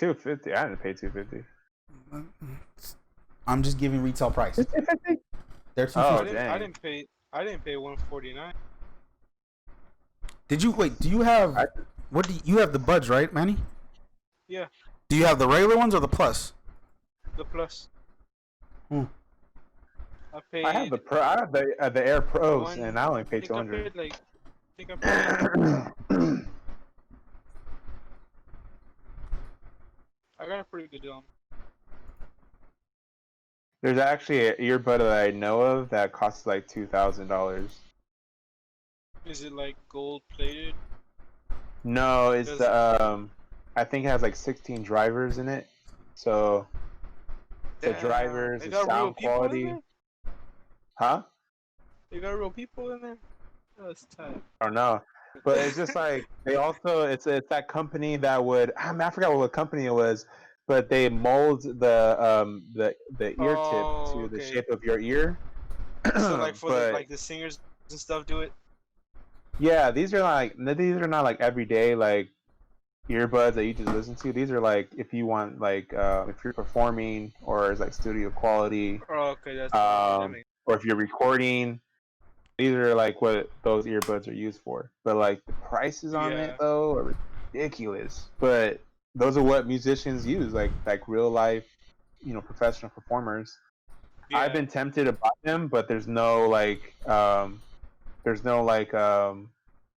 $250. I didn't pay $250. I'm just giving retail price. It's 250. They're Oh, $250. dang. I didn't pay $149. Did you wait? Do you have what? Do you have the buds, right, Manny? Yeah, Do you have the regular ones or the plus? the plus. Hmm. I paid. I have the Air Pros, and I only I paid think I 200. paid like. I think I paid. I got a pretty good deal. There's actually an earbud that I know of that costs like $2,000. Is it like gold plated? No, it's Does the I think it has like 16 drivers in it. So the Damn, drivers, they the got real sound people in quality, there. huh? They got real people in there. That's tight. I don't know, but it's just like they also it's that company that would I forgot what company it was, but they mold the ear tip Oh, to the okay. shape of your ear. So like for But the singers and stuff do it. yeah, these are not like everyday like earbuds that you just listen to. These are like if you want like if you're performing or it's like studio quality, Oh, okay, that makes. or if you're recording. These are like what those earbuds are used for. But like the prices on it Yeah, though are ridiculous. But those are what musicians use, like real life, professional performers. I've yeah, been tempted to buy them, but there's no like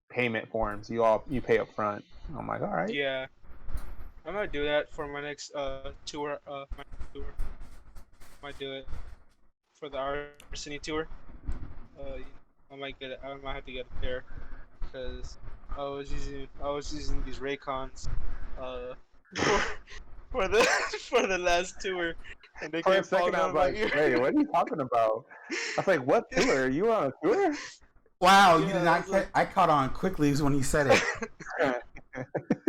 payment forms. You pay up front. I'm like, all right. yeah. I might do that for my next tour. My next tour. Might do it for the Arseny tour. I might have to get a pair because I was using these Raycons for for the for the last tour, and they For a kept second, falling I out was of my like, ear. wait, what are you talking about? I was like, what tour? You on a tour? Wow, you Yeah, did I not was catch. like- I caught on quickly when he said it.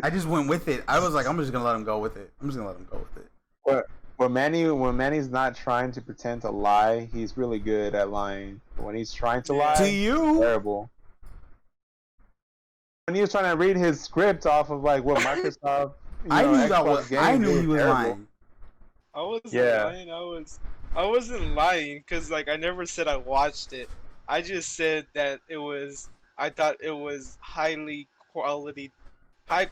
I just went with it. I was like, I'm just gonna let him go with it. I'm just gonna let him go with it. But when Manny's not trying to pretend to lie, he's really good at lying. But when he's trying to Yeah. lie, To he's you, terrible. When he was trying to read his script off of like what Microsoft, Xbox games, I knew it he was was terrible. lying. I wasn't Yeah. lying. I wasn't lying because like I never said I watched it. I just said that I thought it was high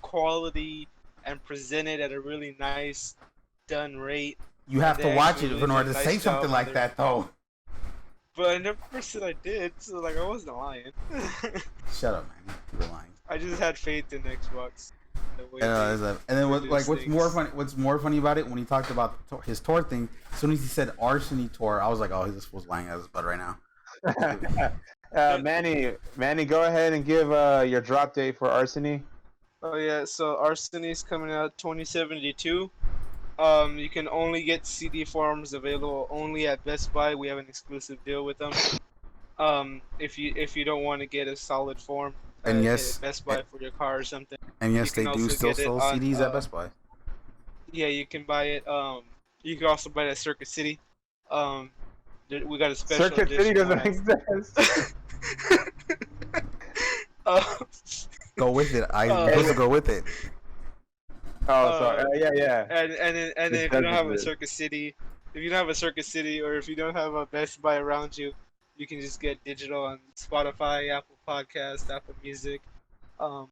quality, and presented at a really nice done rate. You And have they to watch actually it really in did order a to nice say something job on like their. that, though. But I never said I did, so like I wasn't lying. Shut up, man. You're lying. I just had faith in Xbox. The way And then produce what's more things. funny? What's more funny about it when he talked about his tour thing? As soon as he said Arseny tour, I was like, oh, this fool's lying out of his butt right now. Manny, go ahead and give your drop date for Arseny. Oh yeah, so Arseny's coming out 2072. You can only get CD forms available only at Best Buy. We have an exclusive deal with them. If you don't want to get a solid form And at Best Buy for your car or something, and yes, you can they do also still get it sell on, CDs at Best Buy. yeah, you can buy it. You can also buy it at Circuit City. We got a special Circuit edition City doesn't that exist. has- Go with it. I Uh, supposed to go with it. Oh, sorry. Yeah. and then It if you does don't have a exist. Circuit City, if you don't have a Circuit City, or if you don't have a Best Buy around you, you can just get digital on Spotify, Apple Podcast, Apple Music, um,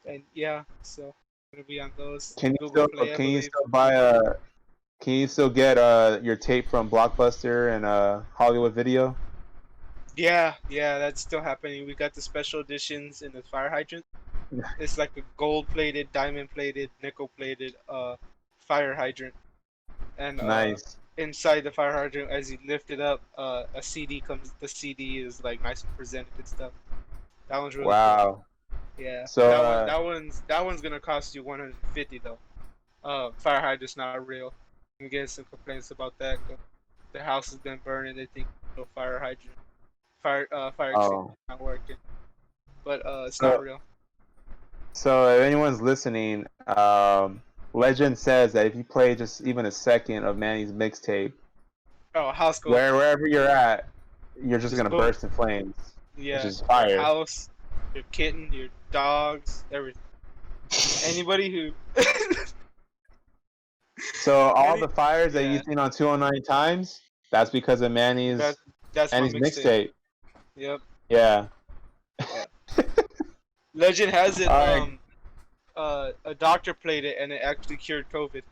and yeah, so I'm gonna be on those. Can you Google still Play, I can you believe. still buy Can you still get your tape from Blockbuster and Hollywood Video? Yeah, that's still happening. We got the special editions in the fire hydrant. It's like a gold-plated, diamond-plated, nickel-plated fire hydrant, and Nice. inside the fire hydrant, as you lift it up, a CD comes. The CD is like nice and presented and stuff. That one's really cool. Wow. Yeah. So That one's gonna cost you 150 though. Fire hydrant's not real. I'm getting some complaints about that. The house has been burning. They think the fire hydrant, fire extinguisher not working, but it's not real. So if anyone's listening, legend says that if you play just even a second of Manny's mixtape, Oh, house goes. wherever you're at, you're just gonna boom. burst in flames. Yeah. Which is fire. Your house, your kitten, your dogs, everything. Anybody who So all Manny, the fires that yeah, you've seen on 209 times, that's because of that Manny's that's my mixtape. mixtape. Yep, Yeah. yeah. Legend has it. All right. A doctor played it and it actually cured COVID.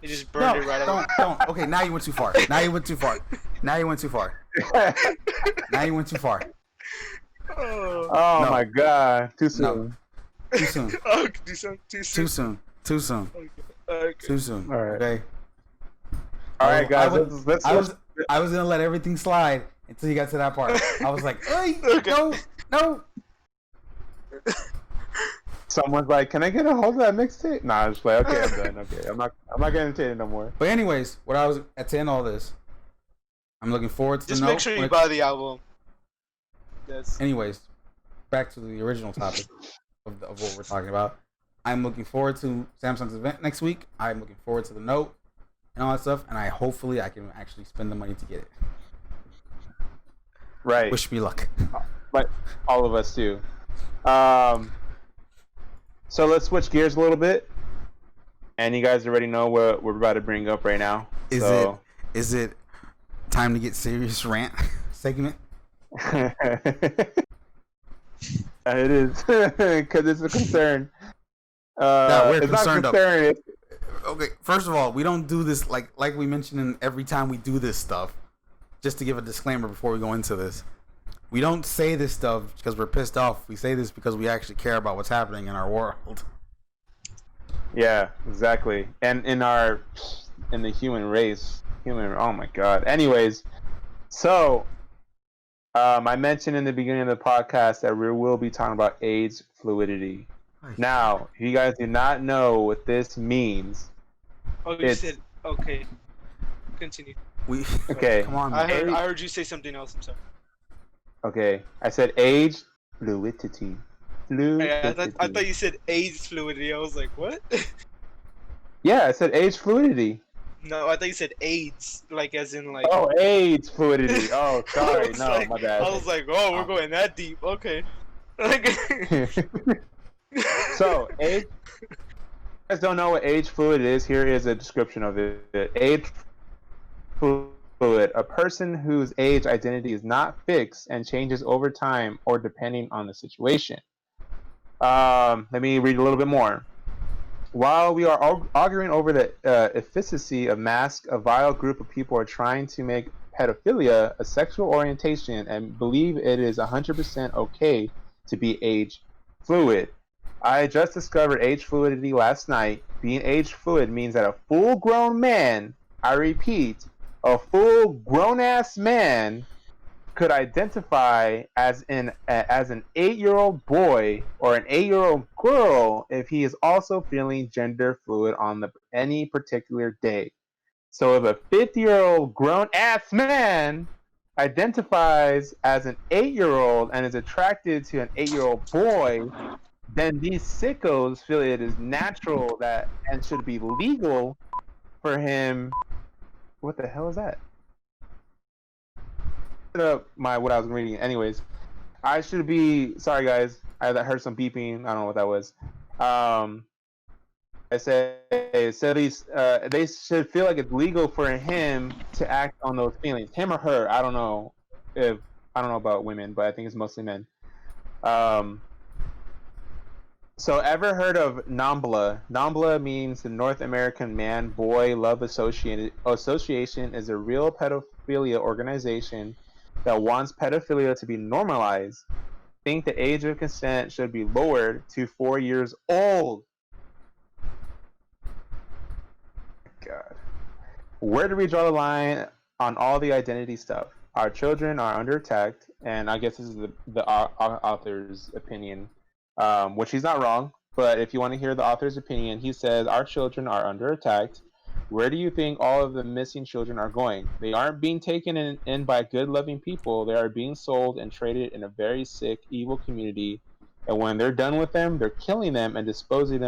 He just burned No, it right away. don't. Okay, now you went too far. Now you went too far. Now you went too far. Now you went too far. Oh, Oh No, my God! Too no, soon. too soon. oh, too soon. Too Too soon. soon. Too soon. Okay. Okay. Too soon. All right. Okay. All right, guys. Let's I was gonna let everything slide until you got to that part. I was like, hey, Okay. no. Someone's like, "Can I get a hold of that mixtape?" Nah, I'm just like, "Okay, I'm done. Okay, I'm not gonna entertain it no more." But anyways, what I was at to end all this, I'm looking forward to Just the make note. sure you buy the album. That's Anyways, back to the original topic of what we're talking about. I'm looking forward to Samsung's event next week. I'm looking forward to the note and all that stuff, and hopefully I can actually spend the money to get it. Right. Wish me luck. But all of us do. So let's switch gears a little bit, and you guys already know what we're about to bring up right now. Is it time to get serious rant segment? It is because it's a concern. That we're it's concerned not a concern. Okay, first of all, we don't do this like we mentioned in every time we do this stuff. Just to give a disclaimer before we go into this, we don't say this stuff because we're pissed off. We say this because we actually care about what's happening in our world. Yeah, exactly. And in the human race, oh my God. Anyways, so I mentioned in the beginning of the podcast that we will be talking about AIDS fluidity. Now, if you guys do not know what this means, oh, you said okay. Continue. Okay. Come on, I man. heard you say something else. I'm sorry. Okay, I said age fluidity. I thought you said AIDS fluidity. I was like, what? Yeah, I said age fluidity. No, I thought you said AIDS, like as in like. Oh, AIDS fluidity. Oh, sorry. No, like, my bad. I was like, oh, we're going that deep. Okay. Like. So, age. You guys don't know what age fluid is. Here is a description of it. Age fluid, a person whose age identity is not fixed and changes over time or depending on the situation. Let me read a little bit more. While we are arguing over the efficacy of masks, a vile group of people are trying to make pedophilia a sexual orientation and believe it is 100% okay to be age fluid. I just discovered age fluidity last night. Being age fluid means that a full-grown man, I repeat, a full grown-ass man could identify as an 8-year-old boy or an 8-year-old girl if he is also feeling gender fluid on any particular day. So if a 50-year-old grown-ass man identifies as an 8-year-old and is attracted to an 8-year-old boy, then these sickos feel it is natural that and should be legal for him. What the hell is that? What I was reading. Anyways, I should be sorry, guys. I heard some beeping. I don't know what that was. I said they should feel like it's legal for him to act on those feelings, him or her. I don't know about women, but I think it's mostly men. So ever heard of NAMBLA? NAMBLA means the North American Man Boy Love Association is a real pedophilia organization that wants pedophilia to be normalized. Think the age of consent should be lowered to 4 years old. God. Where do we draw the line on all the identity stuff? Our children are under attack, and I guess this is the author's opinion, which he's not wrong. But if you want to hear the author's opinion, he says our children are under attack. Where do you think all of the missing children are going? They aren't being taken in by good, loving people. They are being sold and traded in a very sick, evil community. And when they're done with them, they're killing them and disposing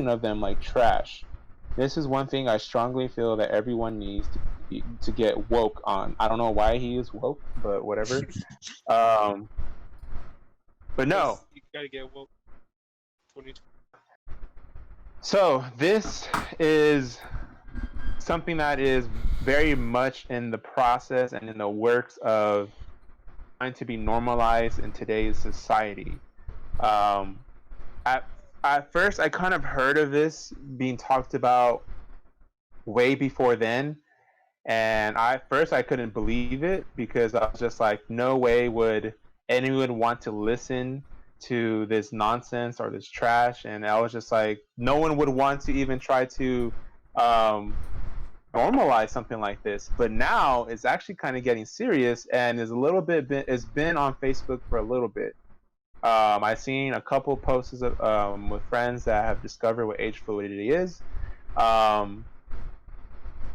of them like trash. This is one thing I strongly feel that everyone needs to get woke on. I don't know why he is woke, but whatever. But no. You gotta get woke. 2020. So this is something that is very much in the process and in the works of trying to be normalized in today's society. Um, at at first, I kind of heard of this being talked about way before then, and I couldn't believe it because I was just like, no way would anyone want to listen to this nonsense or this trash. And I was just like, no one would want to even try to um, normalize something like this. But now it's actually kind of getting serious and is a little bit it's been on Facebook for a little bit. I've seen a couple posts with friends that have discovered what age fluidity is. Um,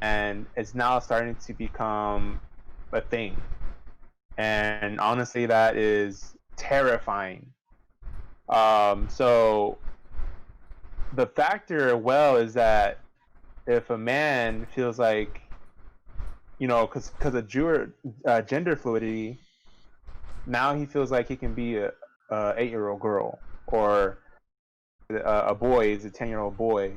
and it's now starting to become a thing. And honestly, that is terrifying. So the factor, well, is that if a man feels like, because of gender fluidity, now he feels like he can be a 8-year-old girl, or a boy is a 10-year-old boy.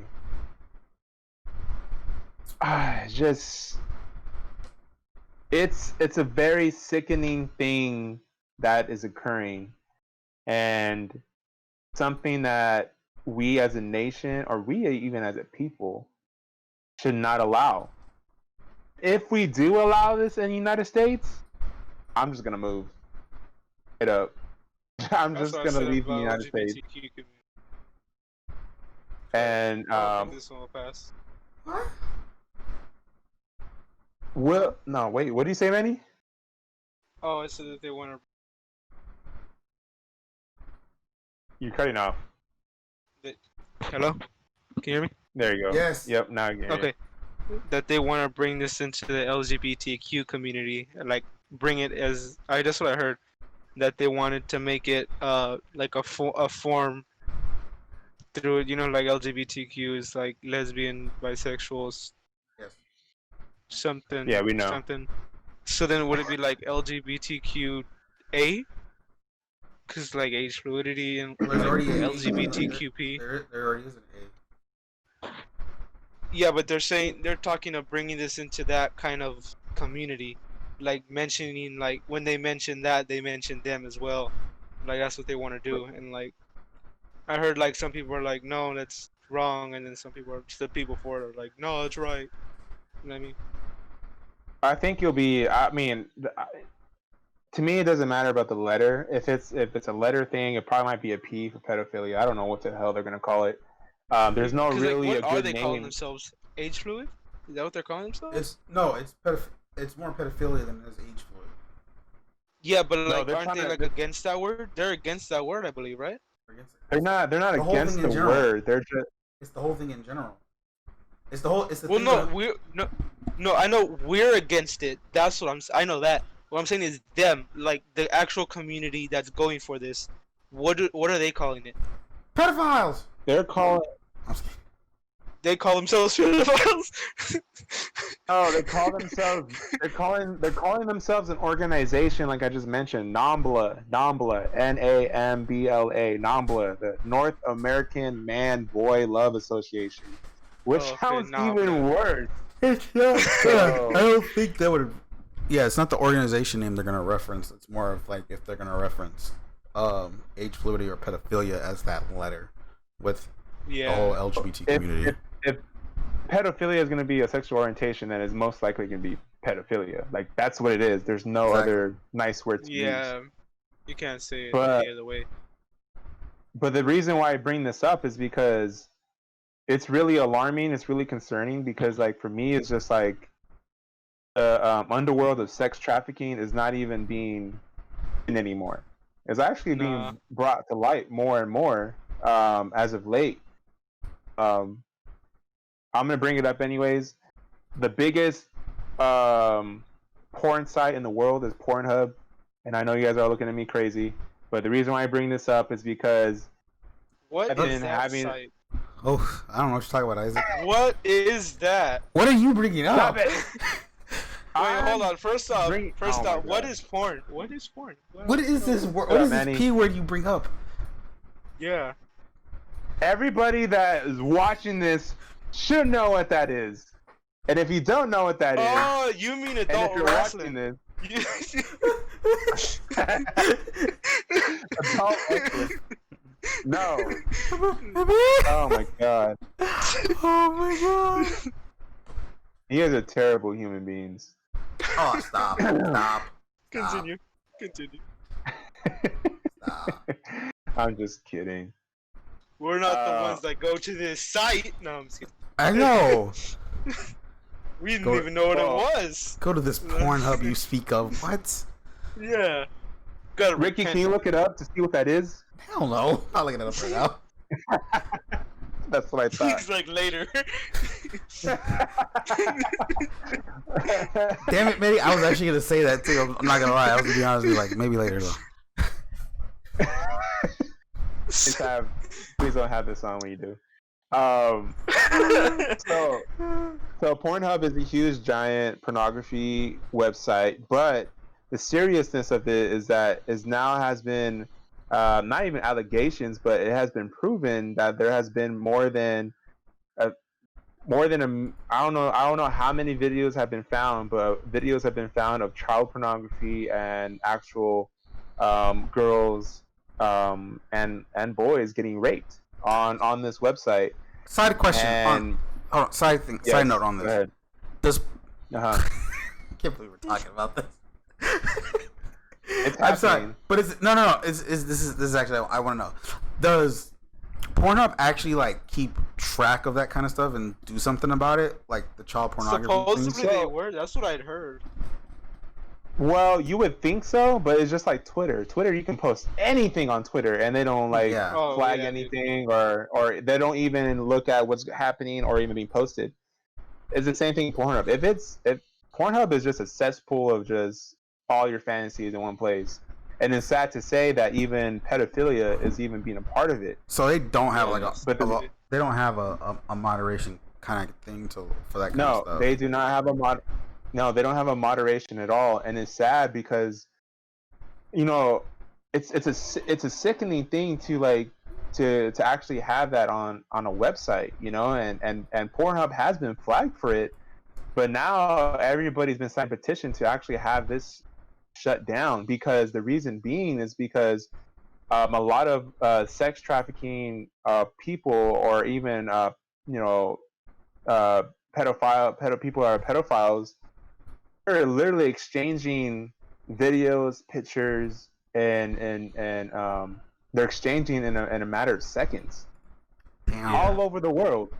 Just it's a very sickening thing that is occurring, and something that we as a nation, or we even as a people, should not allow. If we do allow this in the United States, I'm just gonna move it up. I'm That's just what I gonna said leave the about United States. LGBTQ community. And I don't think this one will pass. What? no, wait, what do you say, Manny? Oh, I said that they want to. You're cutting off. Hello? Can you hear me? There you go. Yes. Yep, now I can hear you. Okay. That they want to bring this into the LGBTQ community, like bring it as that's what I heard. That they wanted to make it like a form through it, like LGBTQ is like lesbian, bisexuals, Yes. something. Yeah, we know. Something. So then would it be like LGBTQA? Cause like age fluidity and Well, there's like already LGBTQP. There already is an A. Yeah, but they're talking of bringing this into that kind of community, like mentioning like when they mention that they mention them as well, like that's what they want to do. And like I heard like some people are like, no, that's wrong, and then some people are the people for it are like, no, that's right. You know what I mean? I think you'll be. I mean, to me, it doesn't matter about the letter. If it's a letter thing, it probably might be a P for pedophilia. I don't know what the hell they're gonna call it. There's no really like, a what are good they calling name. themselves? Age fluid? Is that what they're calling themselves? It's more pedophilia than it is age fluid. Yeah, but No, like, they're aren't they trying to- like against that word? They're against that word, I believe, right? They're not. They're not The whole against thing the in general. word. They're just. It's the whole thing in general. It's the whole. It's the Well, thing. no, that- we're no. I know we're against it. That's what I know that. What I'm saying is them, like the actual community that's going for this. What are they calling it? pedophiles. They're calling. I'm just kidding. They call themselves pedophiles. Oh, they call themselves. They're calling themselves an organization, like I just mentioned. NAMBLA, NAMBLA, NAMBLA, the North American Man Boy Love Association, which Oh, okay, sounds NAMBLA. even worse. I don't think that would. Yeah, it's not the organization name they're gonna reference. It's more of like if they're gonna reference age fluidity or pedophilia as that letter with the whole Yeah. LGBT community. If pedophilia is going to be a sexual orientation, then it's most likely going to be pedophilia. Like that's what it is. There's no Exactly. other nice word to use. Yeah. You can't say it But- any other way. But the reason why I bring this up is because it's really alarming. It's really concerning because, like, for me, it's just like the underworld of sex trafficking is not even being in anymore. It's actually Nah. being brought to light more and more as of late. I'm gonna bring it up anyways. The biggest porn site in the world is Pornhub, and I know you guys are looking at me crazy, but the reason why I bring this up is because What I've is been that having- site? Oh, I don't know what you're talking about, Isaac. What is that? What are you bringing up? Stop it. Wait, hold on. First off, oh my what God. is porn? What is porn? What is this word? Shut What up, is this Manny. P word you bring up? Yeah. Everybody that is watching this should know what that is. And if you don't know what that is, Oh, you mean and if adult you're watching wrestling? this, adult wrestling. No. Oh my god. Oh my god. You guys are terrible human beings. Oh, stop. Stop. Continue. Stop. I'm just kidding. We're not the ones that go to this site. No, I'm just kidding. I know. We didn't Go- even know what it was. Go to this Pornhub you speak of. What? Yeah. Gotta Ricky, repent. can you look it up to see what that is? Hell no. I'm not looking it up right now. That's what I thought. He's like later. Damn it, maybe I was actually gonna say that too. I'm not gonna lie. I was gonna be honest with you, like maybe later though. Please don't have this on when you do. So Pornhub is a huge, giant pornography website, but the seriousness of it is that has been not even allegations, but it has been proven that there has been more than I don't know how many videos have been found, but videos have been found of child pornography and actual girls and boys getting raped on this website. Side question. And Side note on this. Does uh-huh. I can't believe we're talking about this. It's I'm sorry, happening. but no. This is actually I want to know. Does Pornhub actually like keep track of that kind of stuff and do something about it, like the child pornography Supposedly things? they were. That's what I'd heard. Well, you would think so, but it's just like Twitter. Twitter, you can post anything on Twitter, and they don't flag anything, or they don't even look at what's happening or even being posted. It's the same thing with Pornhub. If Pornhub is just a cesspool of just all your fantasies in one place, and it's sad to say that even pedophilia is even being a part of it. So they don't have like they don't have a moderation kind of thing for that kind of stuff. No, they do not have No, they don't have a moderation at all, and it's sad because, it's a sickening thing to actually have that on a website, and Pornhub has been flagged for it, but now everybody's been signing a petition to actually have this shut down, because the reason being is because a lot of sex trafficking people, or even people who are pedophiles, are literally exchanging videos, pictures, and they're exchanging in a matter of seconds. Damn. All over the world,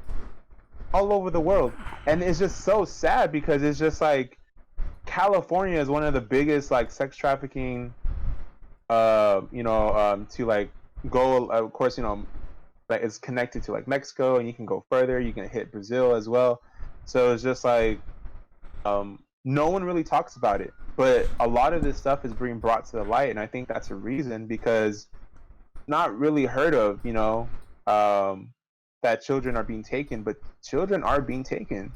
and it's just so sad because it's just like California is one of the biggest like sex trafficking to like go, of course, like it's connected to like Mexico, and you can go further, you can hit Brazil as well. So it's just like no one really talks about it, but a lot of this stuff is being brought to the light, and I think that's a reason, because not really heard of, that children are being taken, but children are being taken.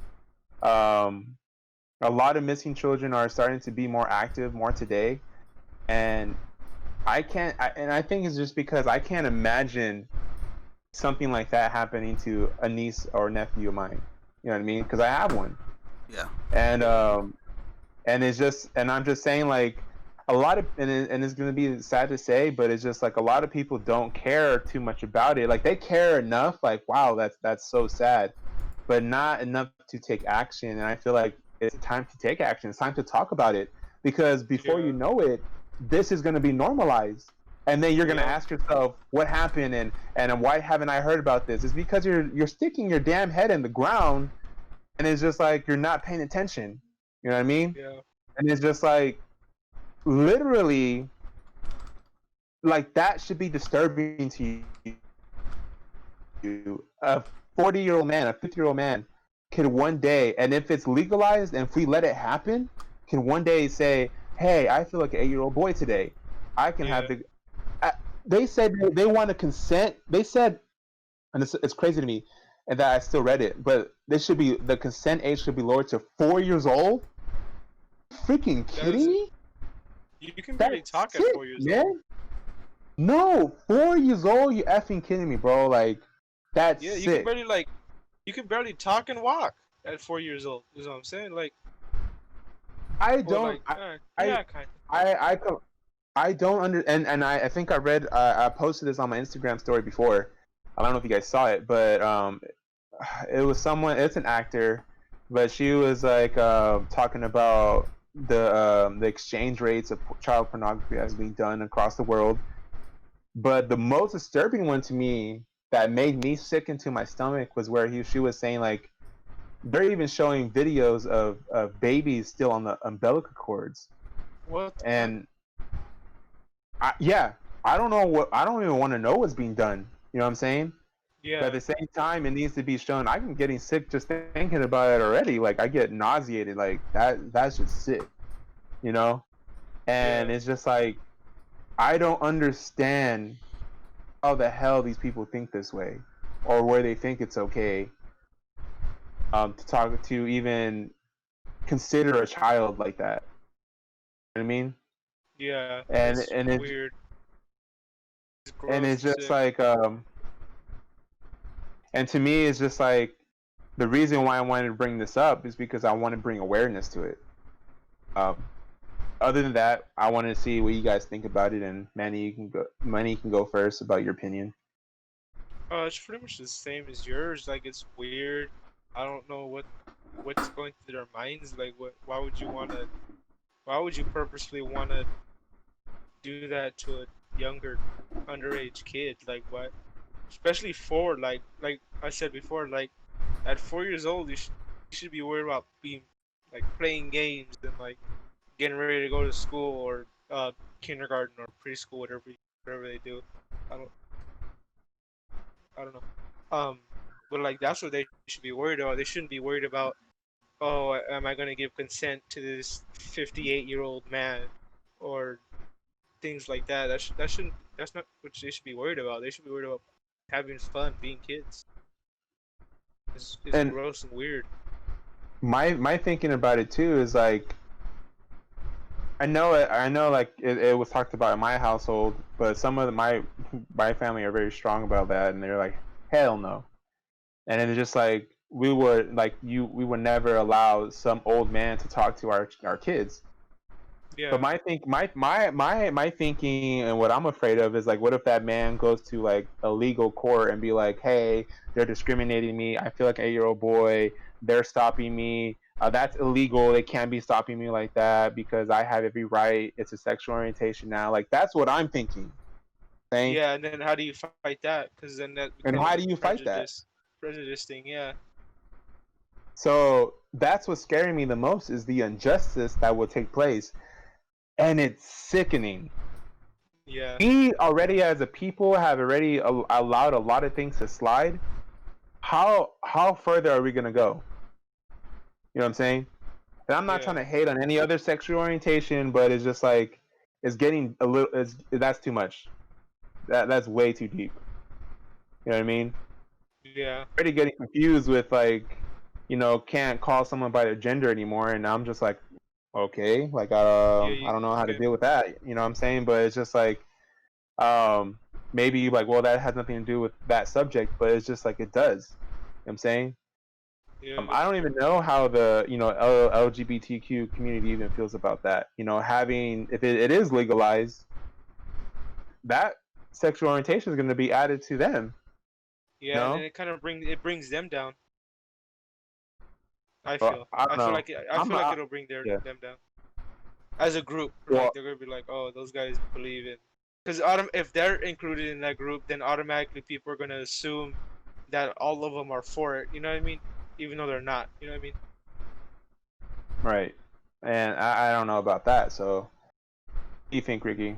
A lot of missing children are starting to be more active more today, and I think it's just because I can't imagine something like that happening to a niece or nephew of mine. You know what I mean? Because I have one. Yeah. And it's just, and I'm just saying, like, a lot of, and it's gonna be sad to say, but it's just like a lot of people don't care too much about it. Like, they care enough, like, wow, that's so sad, but not enough to take action. And I feel like it's time to take action. It's time to talk about it, because before you know it, this is gonna be normalized. And then you're gonna ask yourself, what happened, and why haven't I heard about this? It's because you're sticking your damn head in the ground, and it's just like you're not paying attention. You know what I mean? Yeah. And it's just like, literally, like, that should be disturbing to you. A 40-year-old man, a 50-year-old man can one day, and if it's legalized and if we let it happen, can one day say, hey, I feel like an 8-year-old boy today. I can have the... they said they want to consent. They said, and it's crazy to me, and that I still read it, but the consent age should be lowered to 4 years old. Freaking kidding me? You can barely talk at 4 years old. No, 4 years old. You effing kidding me, bro? Like, That's Yeah, sick. you can barely talk and walk at 4 years old. Is what I'm saying. Like, I or don't. like, I yeah, kind of. I co- I don't under and I think I read I posted this on my Instagram story before. I don't know if you guys saw it, but it was someone. It's an actor, but she was like talking about the exchange rates of child pornography as being done across the world. But the most disturbing one to me that made me sick into my stomach was where she was saying like they're even showing videos of babies still on the umbilical cords. What the fuck? And yeah, I don't know what I don't even want to know what's being done. You know what I'm saying? But at Yeah, the same time, it needs to be shown. I'm getting sick just thinking about it already. Like I get nauseated. Like that's just sick. You know? yeah, And it's just like I don't understand how the hell these people think this way, or where they think it's okay to talk to even consider a child like that. You know what I mean? yeah. And It's and it weird. It's and gross it's and just sick. like and to me it's just like the reason why I wanted to bring this up is because I want to bring awareness to it. Um, other than that, I want to see what you guys think about it, and Manny, you can go. Manny, you can go first about your opinion. It's pretty much the same as yours. Like, it's weird. I don't know what's going through their minds. Like, what? Why would you wanna? Why would you purposely wanna do that to a younger, underage kid? Like, what? Especially for like I said before, like at 4 years old, you should be worried about being like playing games and like getting ready to go to school or kindergarten or preschool, whatever they do. I don't I don't know. But like that's what they should be worried about. They shouldn't be worried about, oh, am I gonna give consent to this 58-year-old man, or things like that. That's not what they should be worried about. They should be worried about having fun, being kids. It's And gross and weird. my thinking about it too is like I know like it was talked about in my household, but some of my family are very strong about that, and they're like hell no. And then it's just like we would never allow some old man to talk to our kids. But Yeah, my thinking and what I'm afraid of is like, what if that man goes to like a legal court and be like, hey, they're discriminating me. I feel like an 8-year-old boy. They're stopping me. That's illegal. They can't be stopping me like that because I have every right. It's a sexual orientation now. Like that's what I'm thinking. Saying, yeah. And then how do you fight that? Because then that and becomes how a do you fight that? prejudice thing. Yeah, So that's what's scaring me the most is the injustice that will take place, and it's sickening. yeah, We already as a people have already allowed a lot of things to slide. How further are we gonna go? You know what I'm saying? And I'm not trying yeah, to hate on any other sexual orientation, but it's just like it's getting a little. That's too much. That's way too deep. You know what I mean? yeah, Already getting confused with like, can't call someone by their gender anymore, and I'm just like, okay, like yeah. I don't know how to Okay. deal with that. You know what I'm saying? But it's just like um maybe like well that has nothing to do with that subject, but it's just like it does. You know what I'm saying Yeah, I don't even know how the LGBTQ community even feels about that. Having if it is legalized, that sexual orientation is going to be added to them. yeah. And then No, it brings them down. I well, feel. I don't know. I I'm feel like I, it'll bring yeah. them down as a group. Well, Like they're gonna be like, oh, those guys believe in. Because if they're included in that group, then automatically people are gonna assume that all of them are for it. You know what I mean? Even though they're not. You know what I mean? right. And I don't know about that. So, what do you think, Ricky?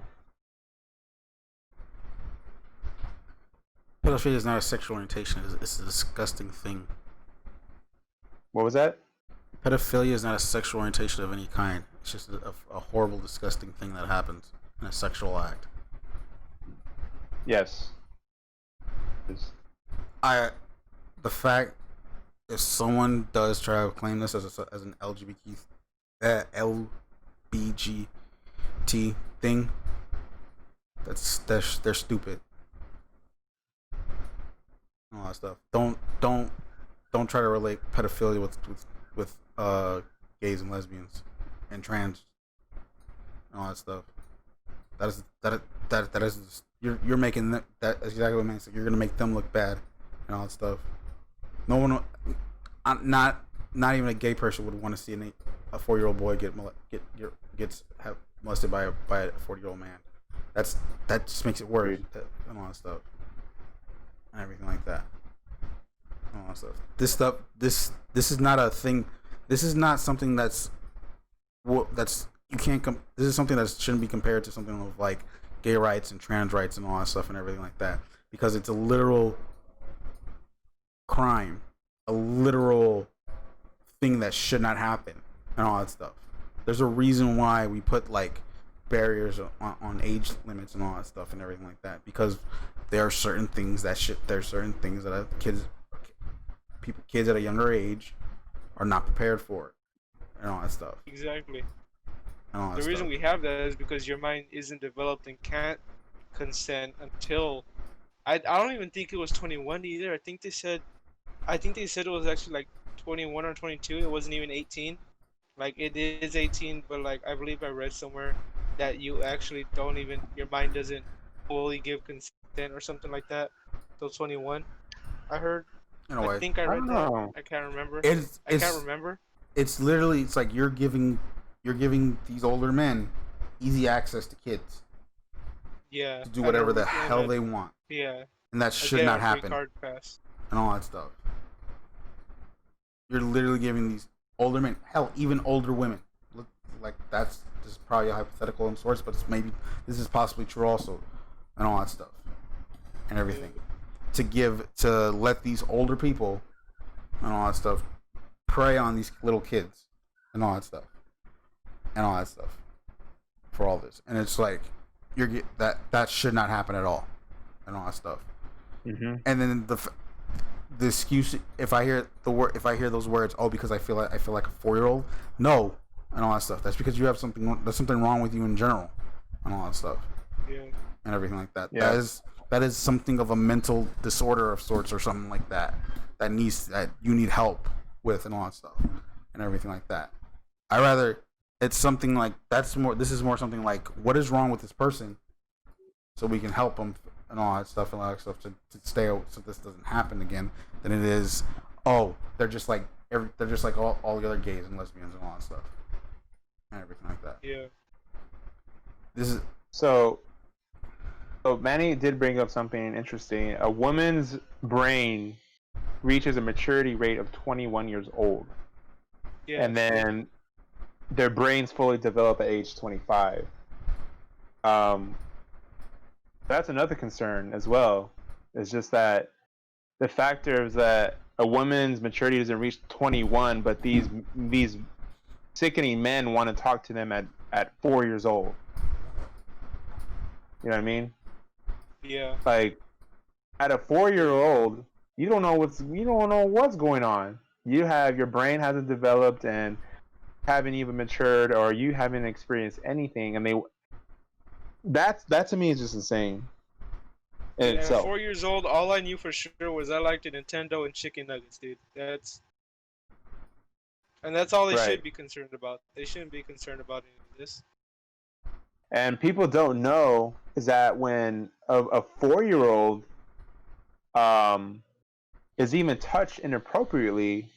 Pedophilia is not a sexual orientation. It's a disgusting thing. What was that? Pedophilia is not a sexual orientation of any kind. It's just a horrible, disgusting thing that happens in a sexual act. Yes. I, the fact if someone does try to claim this as an LBGT thing, they're stupid. and all that stuff. Don't try to relate pedophilia with gays and lesbians and trans and all that stuff. That is you're making that's exactly what it means. You're gonna make them look bad and all that stuff. No one, not even a gay person would want to see a 4-year-old boy gets molested by a 40-year-old man. That just makes it worse and all that stuff and everything like that. And all that stuff. This is not a thing. This is not something that's you can't this is something that shouldn't be compared to something of like gay rights and trans rights and all that stuff and everything like that, because it's a literal crime, a literal thing that should not happen and all that stuff. There's a reason why we put like barriers on age limits and all that stuff and everything like that, because there are certain things that kids at a younger age are not prepared for and all that stuff. Exactly. The reason we have that is because your mind isn't developed and can't consent until I don't even think it was 21 either. I think they said it was actually like 21 or 22. It wasn't even 18. Like it is 18, but like I believe I read somewhere that you actually don't even your mind doesn't fully give consent or something like that till 21. I heard. In a way, I think I read that. I can't remember. I can't remember. It's literally it's like you're giving these older men easy access to kids. Yeah. To do whatever the hell they want. Yeah. And that should not happen. Card pass. And all that stuff. You're literally giving these older men, hell, even older women. Look, like this is probably a hypothetical in sorts, but this is possibly true also, and all that stuff, and everything. To let these older people and all that stuff prey on these little kids and all that stuff. And all that stuff for all this, and it's like that should not happen at all, and all that stuff. Mm-hmm. And then the excuse, if I hear those words, oh, because I feel like a 4-year-old, no, and all that stuff. That's because there's something wrong with you in general, and all that stuff. Yeah. And everything like that. Yeah. That is something of a mental disorder of sorts or something like that that you need help with and all that stuff and everything like that. It's something like this is more something like, what is wrong with this person, so we can help them and all that stuff and all that stuff to stay out so this doesn't happen again. Than it is, oh, they're just like all the other gays and lesbians and all that stuff and everything like that. Yeah. This is so Manny did bring up something interesting. A woman's brain reaches a maturity rate of 21 years old. Yeah. And then their brains fully develop at age 25. That's another concern as well. It's just that the factor is that a woman's maturity doesn't reach 21, but these sickening men want to talk to them at 4 years old. You know what I mean? Yeah. Like at a 4-year-old, you don't know what's going on. Your brain hasn't developed and haven't even matured, or you haven't experienced anything, and that to me is just insane. And at 4 years old, all I knew for sure was I liked the Nintendo and chicken nuggets, dude. That's all they should be concerned about. They shouldn't be concerned about any of this. And people don't know is that when a 4-year-old is even touched inappropriately,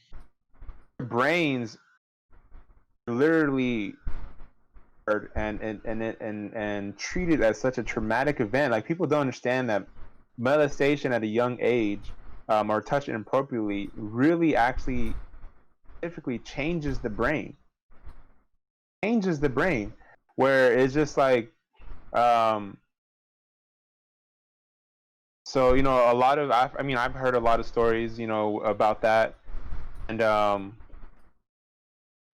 their brains literally and treated as such a traumatic event. Like, people don't understand that molestation at a young age or touching inappropriately really actually typically changes the brain. Where it's just like so, you know, I've heard a lot of stories, you know, about that, and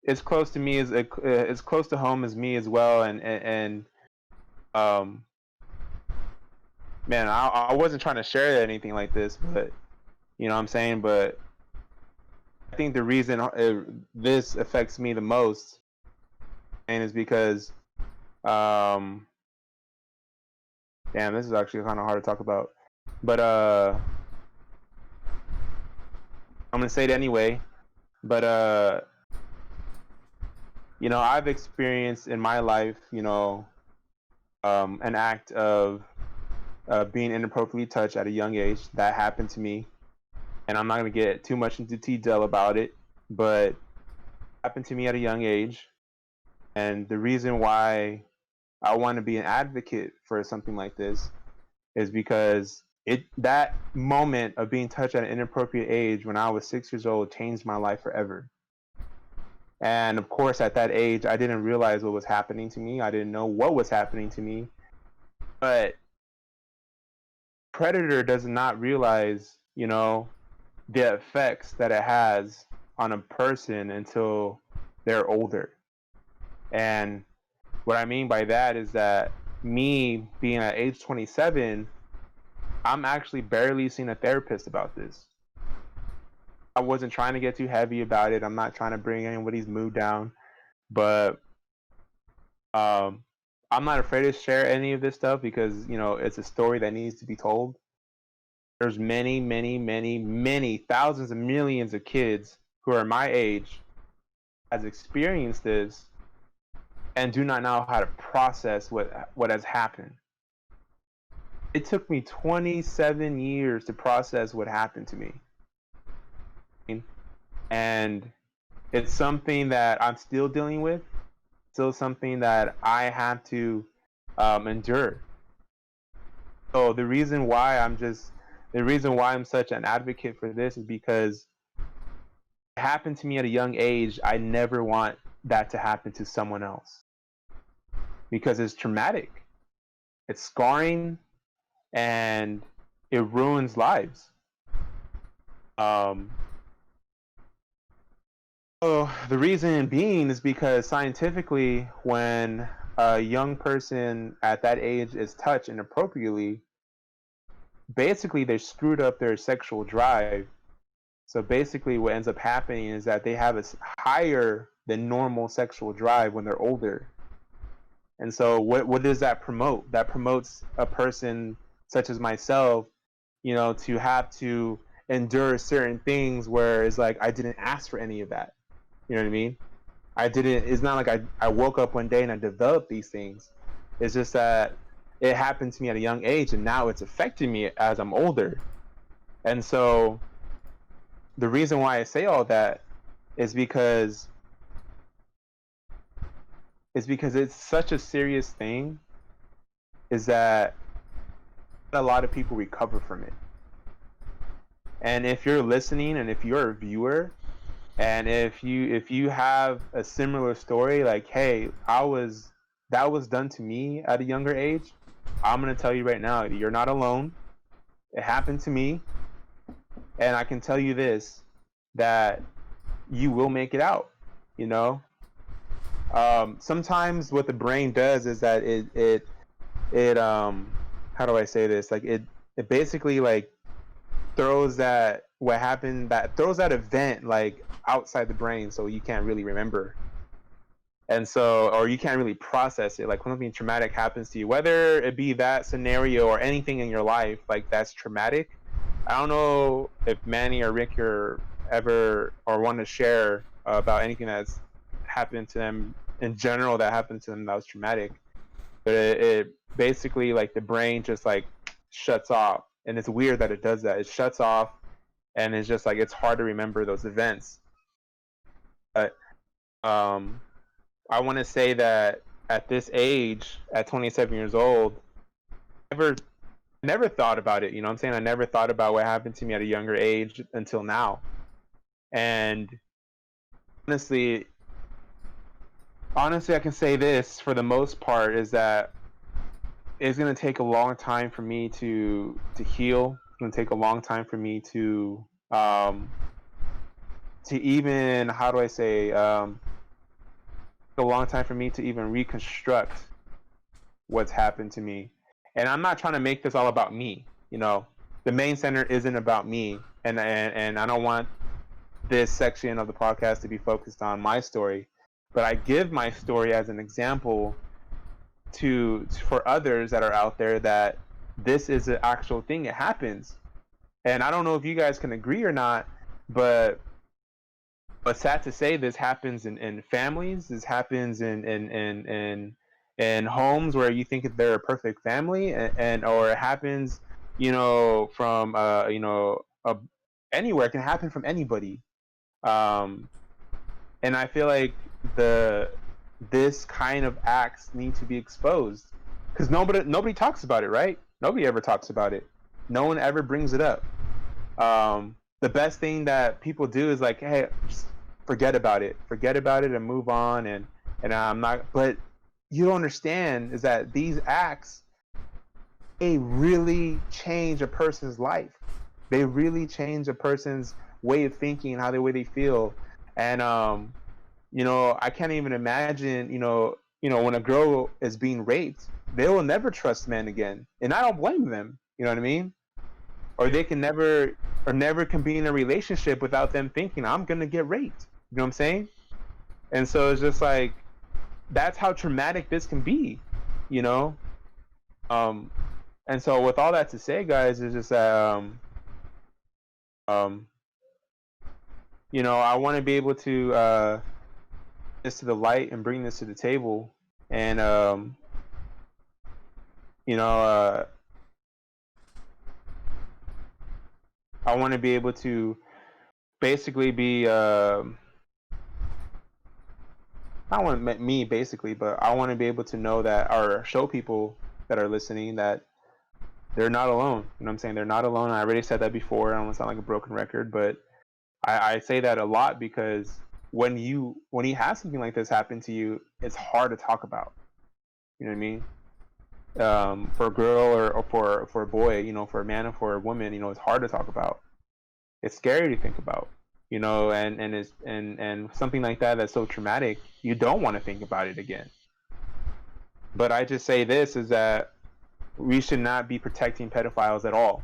it's close to me it's close to home as me as well, and man, I wasn't trying to share anything like this, but you know what I'm saying, but I think the reason this affects me the most and is because damn, this is actually kind of hard to talk about, but I'm gonna say it anyway. But I've experienced in my life, an act of being inappropriately touched at a young age. That happened to me, and I'm not gonna get too much into detail about it, but it happened to me at a young age. And the reason why I want to be an advocate for something like this is because that moment of being touched at an inappropriate age when I was 6 years old changed my life forever. And of course, at that age, I didn't realize what was happening to me. I didn't know what was happening to me. But predator does not realize, the effects that it has on a person until they're older. And what I mean by that is that me being at age 27, I'm actually barely seeing a therapist about this. I wasn't trying to get too heavy about it. I'm not trying to bring anybody's mood down, but I'm not afraid to share any of this stuff because it's a story that needs to be told. There's many, many, many, many thousands of millions of kids who are my age has experienced this and do not know how to process what has happened. It took me 27 years to process what happened to me. And it's something that I'm still dealing with, still something that I have to endure. So the reason why I'm such an advocate for this is because it happened to me at a young age. I never want that to happen to someone else because it's traumatic, it's scarring, and it ruins lives. So the reason being is because scientifically, when a young person at that age is touched inappropriately, basically they screwed up their sexual drive. So basically, what ends up happening is that they have a higher than normal sexual drive when they're older. And so, what does that promote? That promotes a person such as myself, to have to endure certain things where it's like I didn't ask for any of that. You know what I mean? I didn't. It's not like I woke up one day and I developed these things. It's just that it happened to me at a young age, and now it's affecting me as I'm older. And so the reason why I say all that is because it's such a serious thing. Is that a lot of people recover from it. And if you're listening, and if you're a viewer, and if you have a similar story, like, hey, that was done to me at a younger age, I'm gonna tell you right now, you're not alone. It happened to me, and I can tell you this, that you will make it out. You know, sometimes what the brain does is that it how do I say this? Like it basically like throws that event like outside the brain, so you can't really remember. And so, or you can't really process it. Like when something traumatic happens to you, whether it be that scenario or anything in your life, like that's traumatic. I don't know if Manny or Rick are ever or want to share about anything that's happened to them in general that happened to them that was traumatic. But it basically like the brain just like shuts off, and it's weird that it does that. It shuts off, and it's just like it's hard to remember those events. But I want to say that at this age, at 27 years old, never never thought about it. You know what I'm saying? I never thought about what happened to me at a younger age until now. And honestly, I can say this for the most part is that it's going to take a long time for me to heal. It's going to take a long time for me to even, how do I say, a long time for me to even reconstruct what's happened to me. And I'm not trying to make this all about me. You know, the main center isn't about me, and I don't want this section of the podcast to be focused on my story, but I give my story as an example for others that are out there that this is an actual thing. It happens. And I don't know if you guys can agree or not, But sad to say, this happens in families. This happens in homes where you think they're a perfect family, and or it happens, from anywhere. It can happen from anybody. Um, and I feel like the this kind of acts need to be exposed because nobody talks about it, right? Nobody ever talks about it. No one ever brings it up. The best thing that people do is like, hey, just forget about it, and move on. And I'm not. But you don't understand is that these acts, they really change a person's life. They really change a person's way of thinking and how the way they feel. And I can't even imagine, when a girl is being raped, they will never trust men again, and I don't blame them. You know what I mean? Or they can never, or never can be in a relationship without them thinking, I'm gonna get raped. You know what I'm saying? And so it's just like that's how traumatic this can be, you know. Um, and so with all that to say, guys, is just that um, I want to be able to this to the light and bring this to the table, and you know, I want to be able to basically be I want me basically, but I want to be able to know that, or show people that are listening, that they're not alone. You know what I'm saying? They're not alone. I already said that before. I don't want to sound like a broken record, but I say that a lot because when you have something like this happen to you, it's hard to talk about. You know what I mean? For a girl, or for a boy, for a man or for a woman, it's hard to talk about. It's scary to think about. And something like that that's so traumatic, you don't want to think about it again. But I just say this is that we should not be protecting pedophiles at all.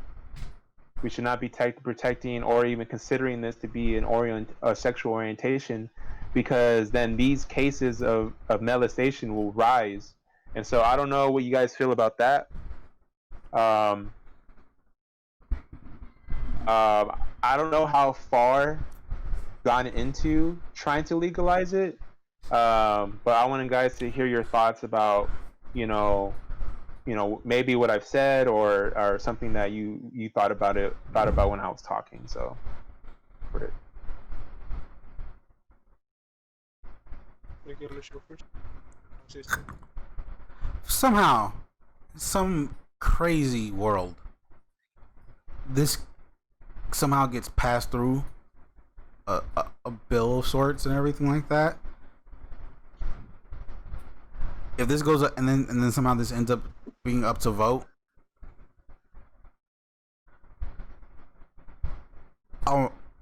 We should not be protecting or even considering this to be a sexual orientation, because then these cases of molestation will rise. And so I don't know what you guys feel about that. I don't know how far gotten into trying to legalize it, but I want you guys to hear your thoughts about, maybe what I've said, or something that you thought about when I was talking. So, for it. Somehow, some crazy world, this somehow gets passed through a bill of sorts and everything like that. If this goes up, and then somehow this ends up being up to vote,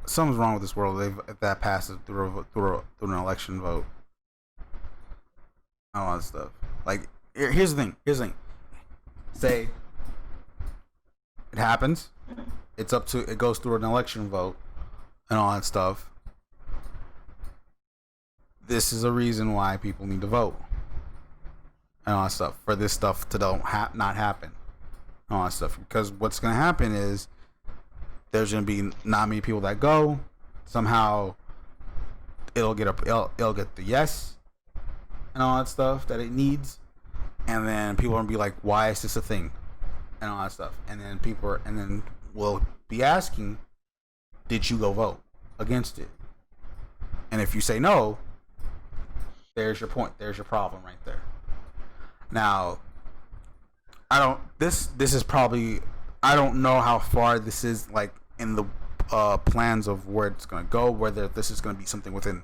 something's wrong with this world. If that passes through an election vote, all that stuff. Like, here's the thing. Say it happens. It goes through an election vote and all that stuff. This is a reason why people need to vote and all that stuff, for this stuff to not happen, and all that stuff. Because what's going to happen is there's going to be not many people that go. Somehow it'll get the yes and all that stuff that it needs, and then people are going to be like, why is this a thing, and all that stuff. And then we'll be asking, did you go vote against it? And if you say no, there's your point. There's your problem right there. Now, this is probably, I don't know how far this is, like, in the plans of where it's going to go, whether this is going to be something within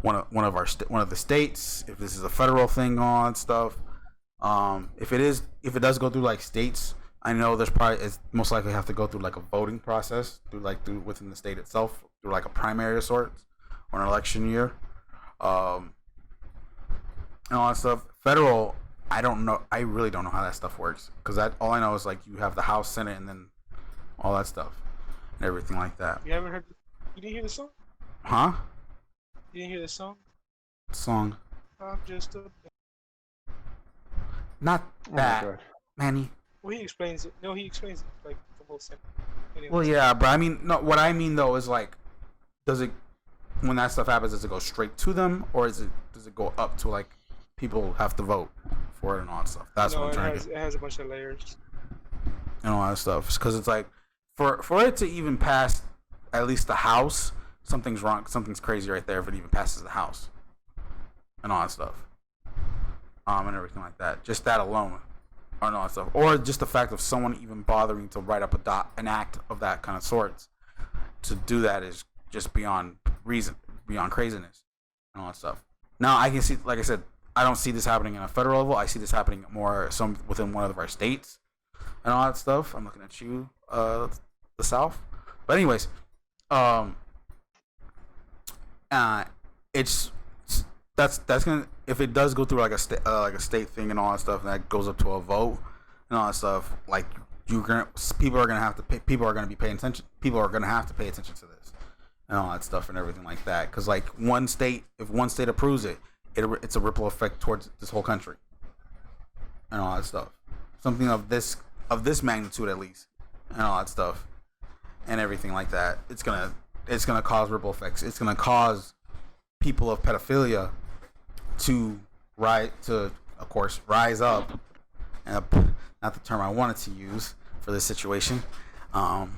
one of the states, if this is a federal thing on stuff. If it does go through like states, I know it's most likely have to go through like a voting process through within the state itself, through like a primary of sorts, or an election year, and all that stuff. Federal, I don't know. I really don't know how that stuff works, because all I know is like you have the House, Senate, and then all that stuff and everything like that. You haven't heard? You didn't hear the song? Huh? You didn't hear the song? Song. I'm just a. Not that, Manny. Well, he explains it. No, he explains it like the whole sentence. Anyways. Well, yeah, but I mean, no. What I mean though is like, does it when that stuff happens? Does it go straight to them, or does it go up to like people have to vote for it and all that stuff? That's what I'm trying to get. It has a bunch of layers. And all that stuff, because it's like for it to even pass at least the House, something's wrong, something's crazy right there if it even passes the House and all that stuff, and everything like that. Just that alone, and all that stuff, or just the fact of someone even bothering to write up an act of that kind of sorts, to do that is just beyond reason, beyond craziness, and all that stuff. Now I can see, like I said, I don't see this happening in a federal level. I see this happening more within one of our states and all that stuff. I'm looking at you, the South. But anyways, it's that's gonna, if it does go through like a state thing and all that stuff, and that goes up to a vote and all that stuff, like people are gonna be paying attention. People are gonna have to pay attention to this and all that stuff and everything like that. Because like if one state approves it, it's a ripple effect towards this whole country and all that stuff. Something of this magnitude at least, and all that stuff, and everything like that. It's gonna cause ripple effects. It's gonna cause people of pedophilia to of course rise up, and not the term I wanted to use for this situation, and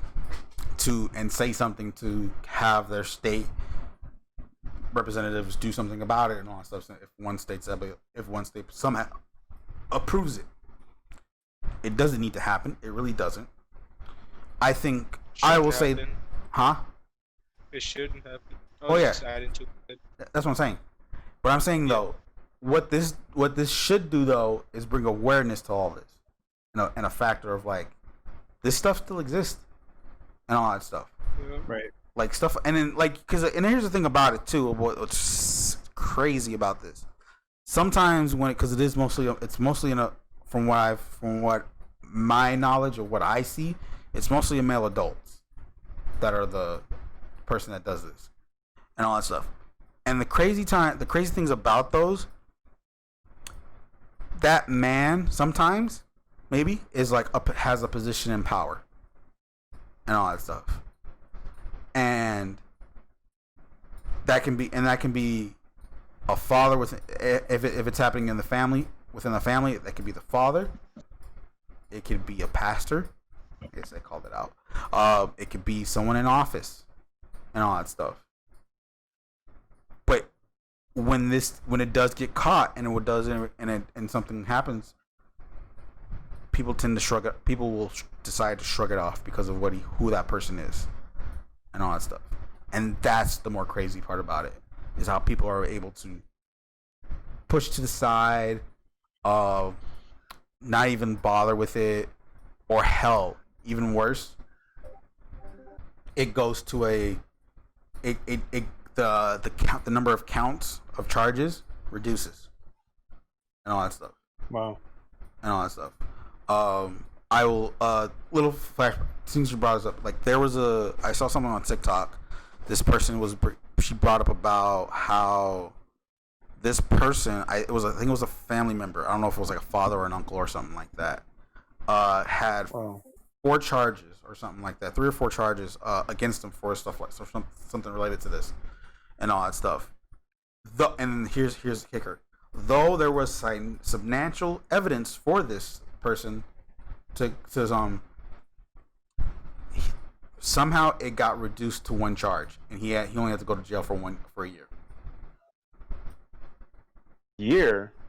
say something to have their state representatives do something about it and all that stuff. If one state somehow approves it. It doesn't need to happen. It really doesn't. I think I will say, huh? It shouldn't happen. Oh yeah, that's what I'm saying. But I'm saying though, what this should do though is bring awareness to all this, and a factor of like, this stuff still exists, and all that stuff. Yeah. Right. Like stuff, and then like, and here's the thing about it too. What's crazy about this? Sometimes because it's mostly in a from what my knowledge of what I see, it's mostly male adults that are the person that does this and all that stuff. And the crazy things about those, that man sometimes maybe is like has a position in power and all that stuff, and that can be a father if it's happening in the family. Within the family, that could be the father. It could be a pastor. I guess they called it out. It could be someone in office and all that stuff. But when it does get caught and something happens, people tend to shrug it. People will decide to shrug it off because of who that person is and all that stuff. And that's the more crazy part about it, is how people are able to push to the side, not even bother with it, or hell, even worse, it goes to the number of counts of charges reduces and all that stuff. Wow. And all that stuff. I will little flash, since you brought this up, like I saw someone on TikTok. This person she brought up about how this person, I think it was a family member. I don't know if it was like a father or an uncle or something like that. Had 4 charges or something like that, 3 or 4 charges against him for stuff like something related to this and all that stuff. And here's the kicker: though there was substantial evidence for this person somehow it got reduced to 1 charge, and he only had to go to jail for a year.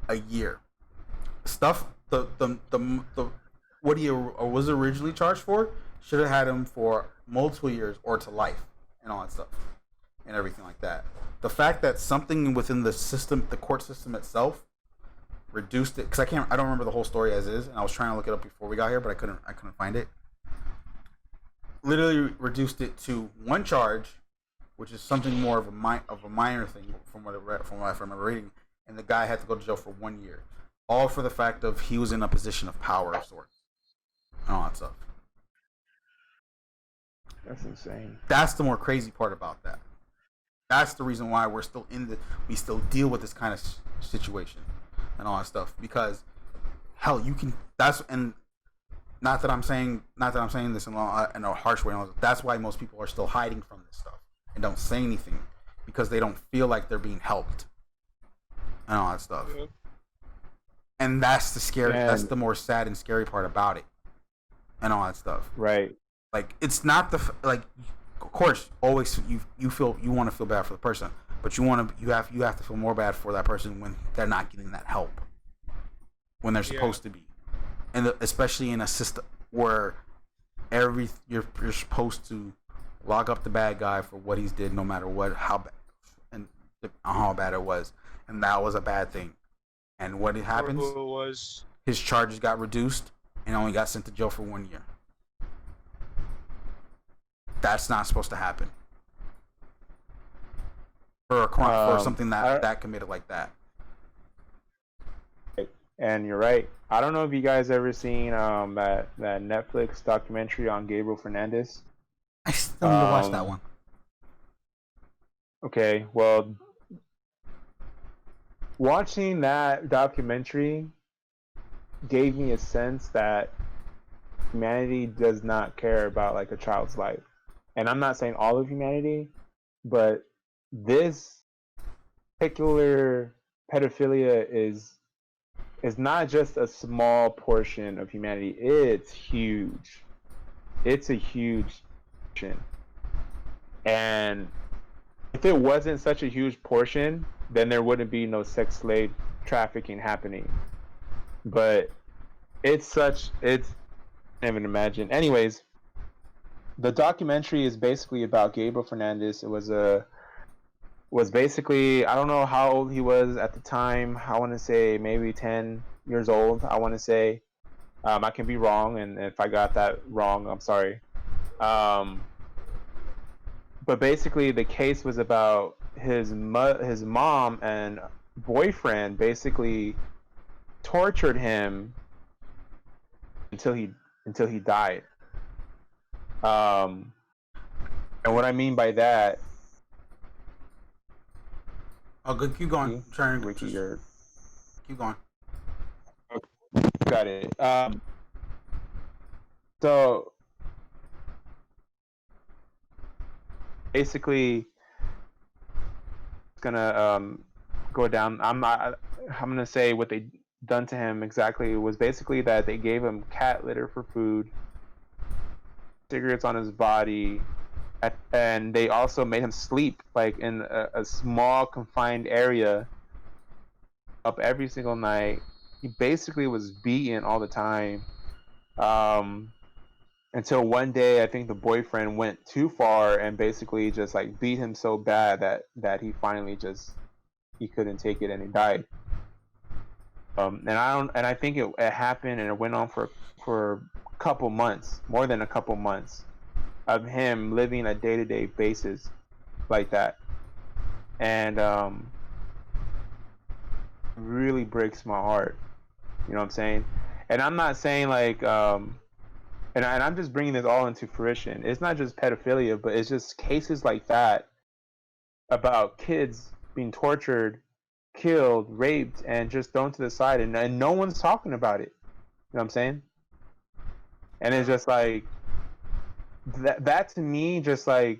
A year. Stuff the what he was originally charged for should have had him for multiple years or to life and all that stuff and everything like that. The fact that something within the system, the court system itself, reduced it, because I don't remember the whole story as is, and I was trying to look it up before we got here, but I couldn't find it. Literally reduced it to 1 charge, which is something more of a minor thing from what I remember reading. And the guy had to go to jail for 1 year, all for the fact of he was in a position of power of sorts, and all that stuff. That's insane. That's the more crazy part about that. That's the reason why we still deal with this kind of situation and all that stuff, because hell, not that I'm saying this in a harsh way. That's why most people are still hiding from this stuff and don't say anything because they don't feel like they're being helped and all that stuff. Mhm. And that's the scary. And- that's the more sad and scary part about it, and all that stuff. Right. Like it's not like, of course, always you feel you want to feel bad for the person, but you have to feel more bad for that person when they're not getting that help when they're supposed to be, and especially in a system where you're supposed to lock up the bad guy for what he's did, no matter how bad it was, and that was a bad thing. And what happens? Who it was? His charges got reduced and only got sent to jail for 1 year. That's not supposed to happen for a crime, for something that committed like that. And you're right. I don't know if you guys ever seen that Netflix documentary on Gabriel Fernandez. I still need to watch that one. Okay, well, watching that documentary gave me a sense that humanity does not care about like a child's life. And I'm not saying all of humanity, but this particular pedophilia is not just a small portion of humanity. It's huge. It's a huge portion. And if it wasn't such a huge portion, then there wouldn't be no sex slave trafficking happening. But it's I can't even imagine. Anyways, the documentary is basically about Gabriel Fernandez. It was basically, I don't know how old he was at the time. I want to say maybe 10 years old. I want to say. I can be wrong, and if I got that wrong, I'm sorry. But basically, the case was about his mom and boyfriend basically tortured him until he died. And what I mean by that. Oh, good. Keep going. Ricky, you're... Keep going. Got it. So basically, it's gonna go down. I'm gonna say what they done to him exactly was basically that they gave him cat litter for food, cigarettes on his body, and they also made him sleep like in a small confined area up every single night. He basically was beaten all the time, until one day I think the boyfriend went too far and basically just like beat him so bad that he finally he couldn't take it and he died. And I think it happened and it went on for a couple months, more than a couple months, of him living a day-to-day basis like that. And really breaks my heart. You know what I'm saying? And I'm not saying like and I'm just bringing this all into fruition. It's not just pedophilia, but it's just cases like that about kids being tortured, killed, raped, and just thrown to the side, and no one's talking about it. You know what I'm saying? And it's just like that to me, just like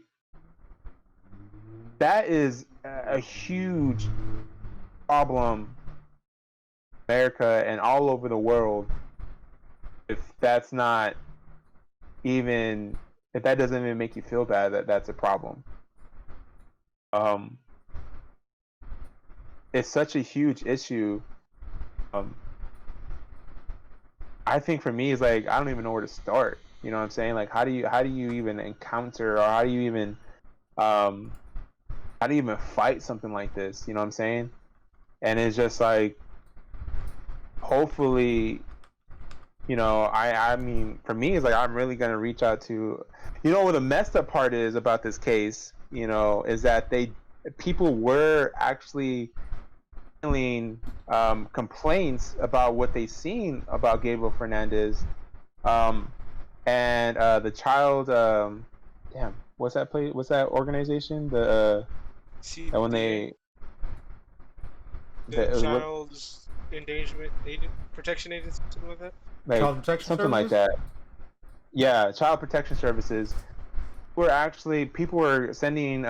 that is a huge problem in America and all over the world. If that doesn't even make you feel bad, that's a problem. It's such a huge issue. I think for me, it's like I don't even know where to start. You know what I'm saying? Like, how do you even encounter, or how do you even fight something like this? You know what I'm saying? And it's just like, hopefully, you know, I mean, for me, it's like I'm really gonna reach out to, you know, what the messed up part is about this case, you know, is that people were actually filing complaints about what they seen about Gabriel Fernandez, and the child, what's that organization? The CPA, when they the Child's Endangerment Protection Agency, something like that. like Child Protection something like Services? that. Yeah, Child Protection Services. were actually people were sending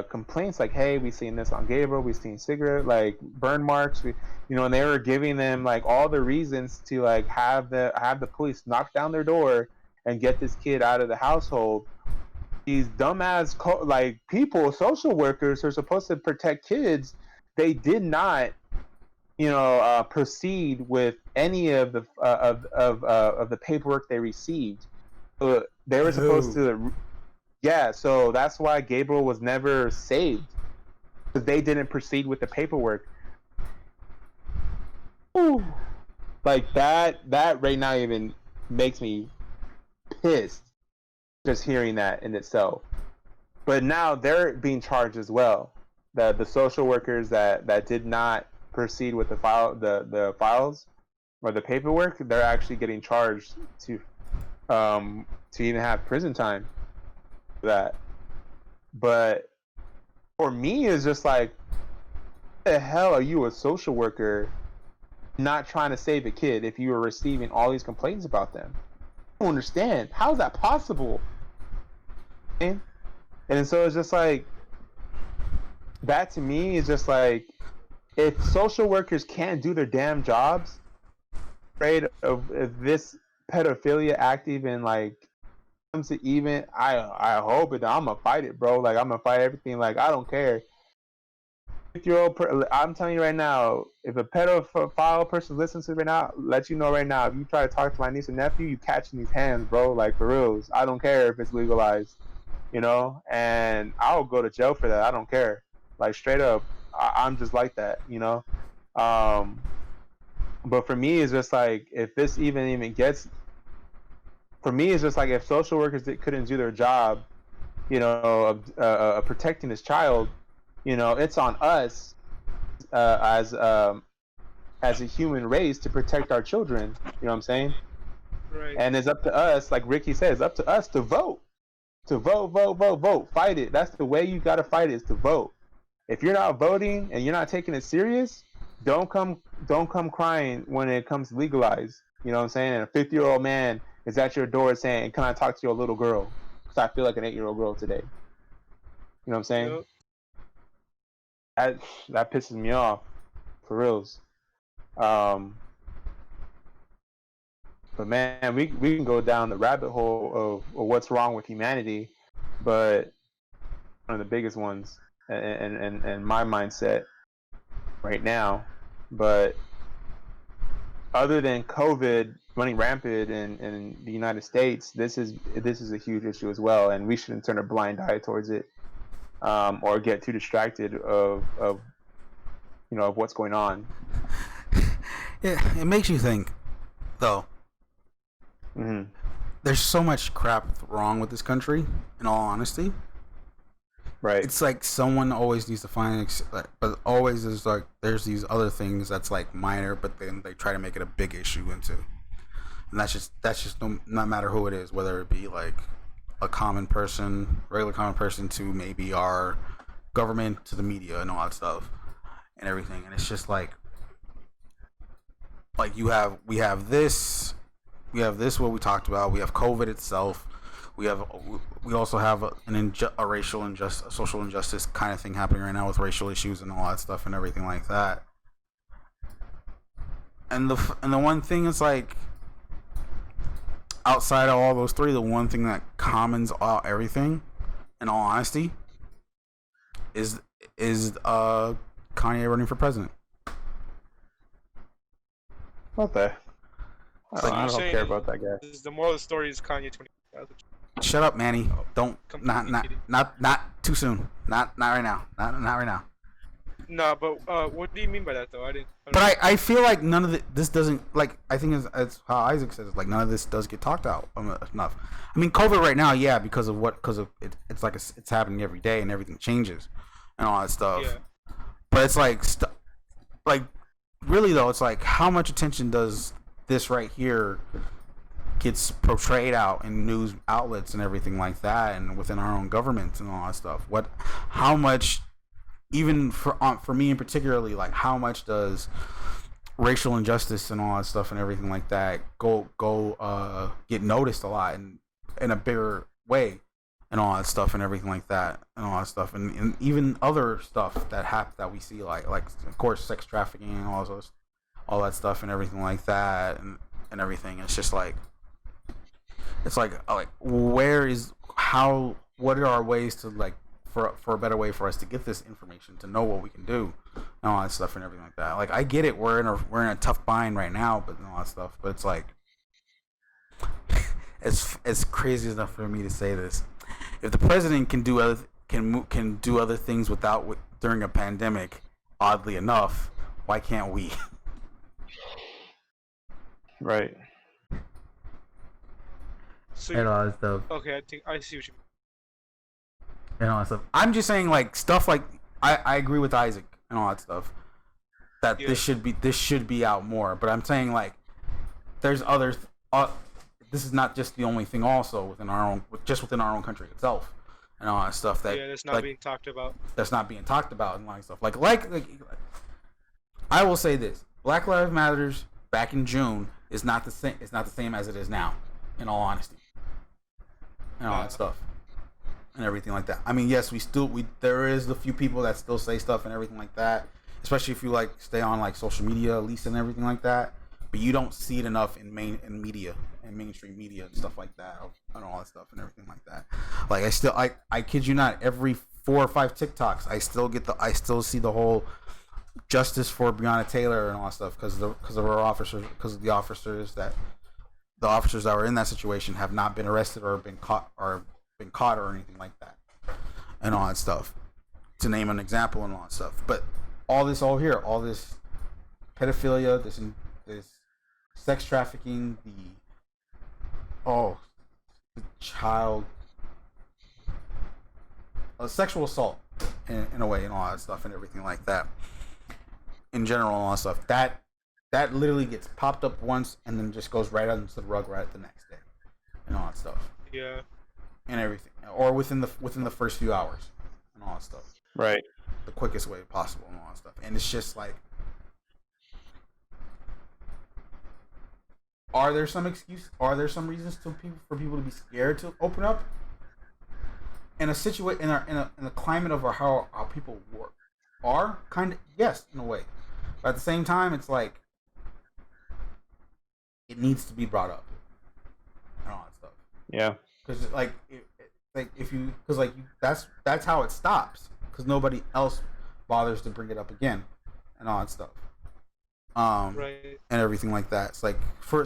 complaints like, "Hey, we seen this on Gabriel. We seen cigarette like burn marks. And they were giving them like all the reasons to like have the police knock down their door and get this kid out of the household. These dumbass like people, social workers who are supposed to protect kids, they did not, proceed with any of the paperwork they received. They were supposed Oh. to. Yeah, so that's why Gabriel was never saved, because they didn't proceed with the paperwork. Ooh. Like that right now even makes me pissed just hearing that in itself. But now they're being charged as well. The social workers that did not proceed with the files or the paperwork, they're actually getting charged to even have prison time for that. But for me, it's just like, what the hell are you, a social worker, not trying to save a kid if you are receiving all these complaints about them? I don't understand. How is that possible? And so it's just like, that to me is just like, if social workers can't do their damn jobs, afraid of if this pedophilia act even like comes to even, I hope it. I'm gonna fight it, bro. Like, I'm gonna fight everything. Like, I don't care. 50-year-old, I'm telling you right now, if a pedophile person listens to it right now, let you know right now, if you try to talk to my niece and nephew, you catching these hands, bro. Like, for reals. I don't care if it's legalized, and I'll go to jail for that. I don't care. Like, straight up, I'm just like that, Um, but for me, it's just like, if this even gets, for me, it's just like, if social workers couldn't do their job, of protecting this child, it's on us, as a human race, to protect our children. You know what I'm saying? Right. And it's up to us, like Ricky said, it's up to us to vote, vote, fight it. That's the way you gotta fight it, is to vote. If you're not voting and you're not taking it serious, don't come crying when it comes to legalize. You know what I'm saying? And a 50-year-old man is at your door saying, "Can I talk to your little girl? Because I feel like an 8-year-old girl today." You know what I'm saying? Yep. That pisses me off, for reals. Um, but man, we can go down the rabbit hole of what's wrong with humanity, but one of the biggest ones in my mindset right now. But other than COVID running rampant in the United States, this is a huge issue as well, and we shouldn't turn a blind eye towards it, or get too distracted of what's going on. Yeah, it makes you think, though. Mm-hmm. There's so much crap wrong with this country, in all honesty. Right. It's like someone always needs to find, but always is like there's these other things that's like minor, but then they try to make it a big issue into, and that's just no matter who it is, whether it be like a regular common person, to maybe our government, to the media and all that stuff and everything, and it's just like we have this what we talked about. We have COVID itself. We also have a racial injustice, social injustice kind of thing happening right now with racial issues and all that stuff and everything like that. And the one thing is like, outside of all those three, the one thing that commons all everything, in all honesty, is Kanye running for president. What the? So I you're don't saying care about that guy. the moral of the story is Kanye 20. Shut up, Manny. Don't Completely kidding. not too soon. Not right now. Not right now. No, but what do you mean by that though? I didn't. But I feel like none of this doesn't, like, I think it's how Isaac says it, like, none of this does get talked out enough. I mean, COVID right now, yeah, because of it, it's like it's happening every day and everything changes and all that stuff. Yeah. But it's like really though, it's like, how much attention does this right here gets portrayed out in news outlets and everything like that, and within our own government and all that stuff? How much, even for me in particularly, like, how much does racial injustice and all that stuff and everything like that go get noticed a lot in a bigger way? and all that stuff and everything like that and all that stuff and even other stuff that we see like of course sex trafficking and all that stuff and everything like that and everything. It's just like where is how what are our ways to like for a better way for us to get this information to know what we can do and all that stuff and everything like that. Like I get it, we're in a tough bind right now, but and all that stuff. But it's like it's crazy enough for me to say this. If the president can do other things during a pandemic, oddly enough, why can't we? Right. So And all that stuff. okay, I think I see what you mean. And all that stuff. I'm just saying, like stuff like I agree with Isaac and all that stuff. That Yeah. this should be out more. But I'm saying like there's others. This is not just the only thing. Also within our own country itself, and all that stuff that That's not like, being talked about. that's not being talked about and like stuff. Like I will say this: Black Lives Matters back in June is not the same. It's not the same as it is now. In all honesty, and all that stuff and everything like that. I mean, yes, there is a few people that still say stuff and everything like that, especially if you like stay on like social media at least and everything like that. But you don't see it enough in media and mainstream media and stuff like that and all that stuff and everything like that. Like I kid you not, every 4 or 5 TikToks I still see the whole justice for Breonna Taylor and all that stuff because of our officers, because of the officers that were in that situation have not been arrested or been caught or anything like that and all that stuff, to name an example and all that stuff. But all this pedophilia, this sex trafficking, the child sexual assault in a way and all that stuff and everything like that in general and all that stuff that literally gets popped up once and then just goes right under the rug right the next day and all that stuff. Yeah. And everything, or within the first few hours and all that stuff. Right. The quickest way possible and all that stuff. And it's just like, are there some reasons for people to be scared to open up in a situation in a climate of how people are kind of, yes, in a way, but at the same time it's like it needs to be brought up and all that stuff. Yeah. Because that's how it stops, because nobody else bothers to bring it up again and all that stuff. Right. And everything like that. It's like for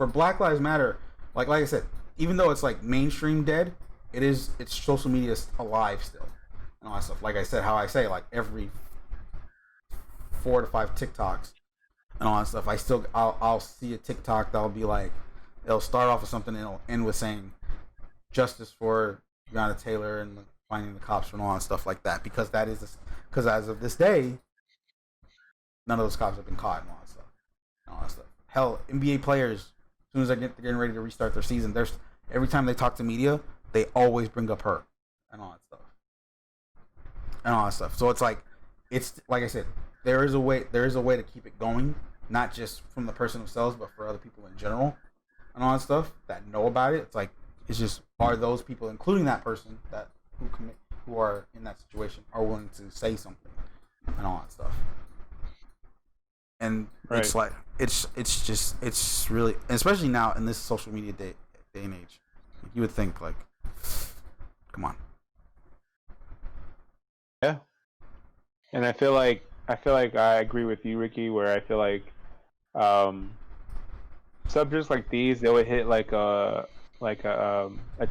Black Lives Matter, like I said, even though it's like mainstream dead, it's social media alive still and all that stuff. Like I said, how I say, like every 4 to 5 TikToks and all that stuff, I'll see a TikTok that'll be like, it'll start off with something and it'll end with saying justice for Breonna Taylor and finding the cops and all that stuff like that, because as of this day, none of those cops have been caught and all that stuff. Hell, NBA players, as soon as they're getting ready to restart their season, every time they talk to media, they always bring up her and all that stuff. So it's like I said, there is a way to keep it going, not just from the person themselves, but for other people in general and all that stuff that know about it. It's like, it's just, are those people, including that person who are in that situation, are willing to say something and all that stuff. And right. It's like it's really, especially now in this social media day and age, you would think like, come on. Yeah. And I feel like I agree with you, Ricky, where I feel like subjects like these, they would hit like a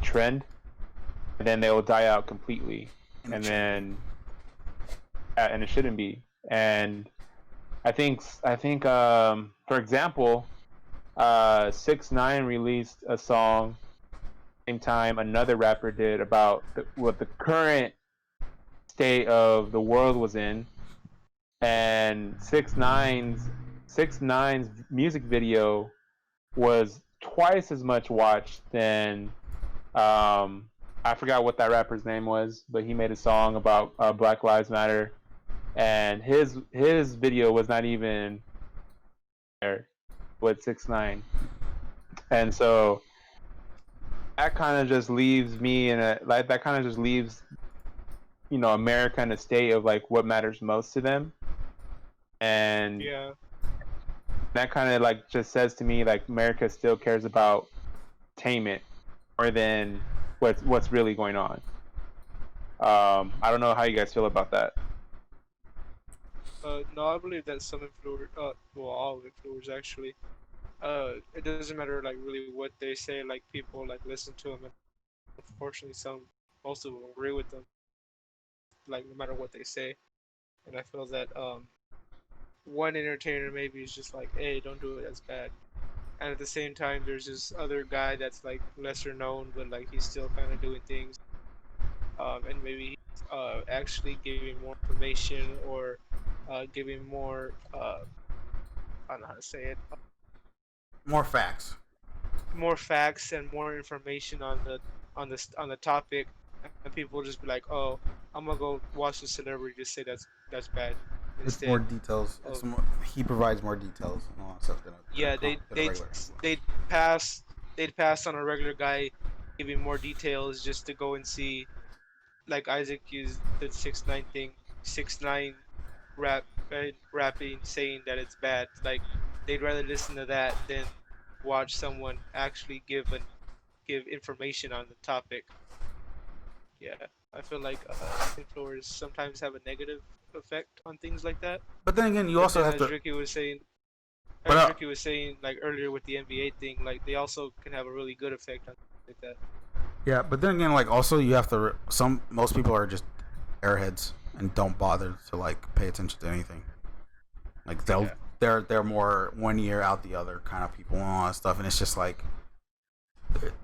trend, and then they will die out completely, and it shouldn't be. And I think for example, 6ix9ine released a song same time another rapper did about what the current state of the world was in, and 6ix9ine's music video was twice as much watched than I forgot what that rapper's name was, but he made a song about Black Lives Matter, and his video was not even there with 6ix9ine. And so that kind of just leaves me in a like that kind of just leaves America in a state of like what matters most to them, and Yeah. that kind of like just says to me like America still cares about entertainment more than what's really going on. I don't know how you guys feel about that. No, I believe that some influencers, well, all influencers actually, it doesn't matter like really what they say. Like people like listen to them, and unfortunately, most of them agree with them. Like no matter what they say, and I feel that one entertainer maybe is just like, hey, don't do it, that's bad. And at the same time, there's this other guy that's like lesser known, but like he's still kind of doing things, and maybe he's actually giving more information or giving more I don't know how to say it, More facts. more facts and more information on the topic, and people just be like, oh, I'm gonna go watch the celebrity just say that's bad It's instead more details. of He provides more details and all that stuff yeah than a regular. they'd pass they'd pass on a regular guy giving more details just to go and see like Isaac used the 6ix9ine thing, 6ix9ine rapping saying that it's bad. Like they'd rather listen to that than watch someone actually give information on the topic. Yeah, I feel like influencers sometimes have a negative effect on things like that. But then again, you But also then, have to. But As Ricky was saying, like earlier with the NBA thing, like they also can have a really good effect on things like that. yeah, but then again, like also you have to. Most people are just airheads and don't bother to like pay attention to anything. Like Yeah. they're more one year out the other kind of people and all that stuff, and it's just like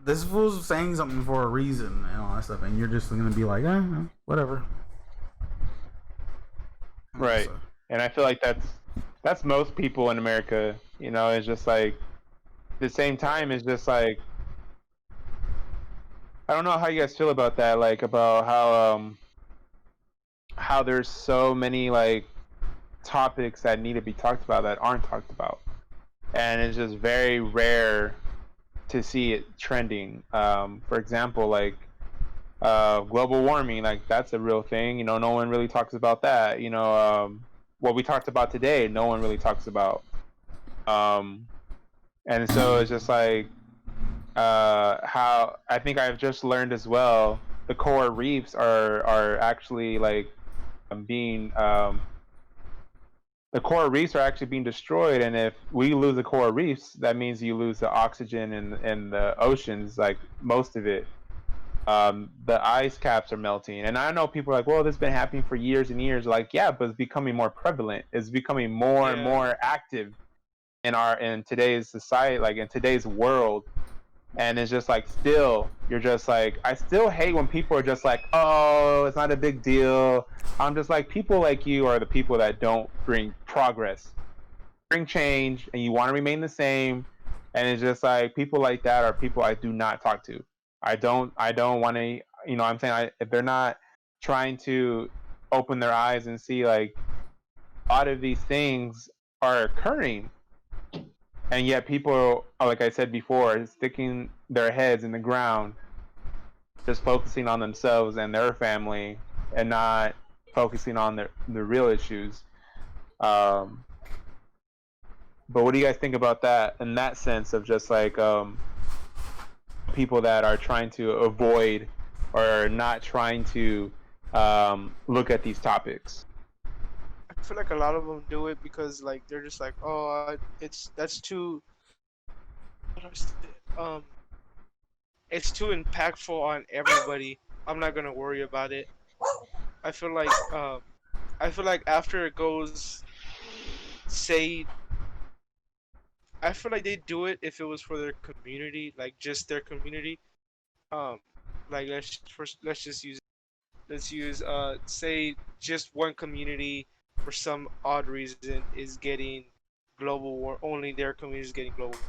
this fool's saying something for a reason and all that stuff, and you're just gonna be like, whatever. Right. So, And I feel like that's most people in America. It's just like at the same time, it's just like I don't know how you guys feel about that, like about how there's so many like topics that need to be talked about that aren't talked about, and it's just very rare to see it trending. For example, like global warming, like that's a real thing. No one really talks about that. What we talked about today, no one really talks about. Um, and so it's just like how I think I've just learned as well. The coral reefs are actually like being the coral reefs are actually being destroyed, and if we lose the coral reefs, that means you lose the oxygen in the oceans, like most of it. The ice caps are melting, and I know people are like, "Well, this has been happening for years and years." Like, yeah, but it's becoming more prevalent. It's becoming more and Yeah. more active in today's society, like in today's world. And it's just like still, you're just like, I still hate when people are just like, "Oh, it's not a big deal." I'm just like, people like you are the people that don't bring progress, bring change, and you want to remain the same. And it's just like people like that are people I do not talk to. I don't want to, I'm saying, if they're not trying to open their eyes and see like a lot of these things are occurring, and yet people, like I said before, sticking their heads in the ground, just focusing on themselves and their family, and not focusing on the real issues. Um, but what do you guys think about that in that sense of just like people that are trying to avoid or not trying to look at these topics? I feel like a lot of them do it because like they're just like, oh, that's too what do I say? um it's too impactful on everybody. I'm not gonna worry about it. I feel like after it goes, say, I feel like they do it if it was for their community, like just their community. Um, like let's just use say just one community for some odd reason is getting global war, only their community is getting global war.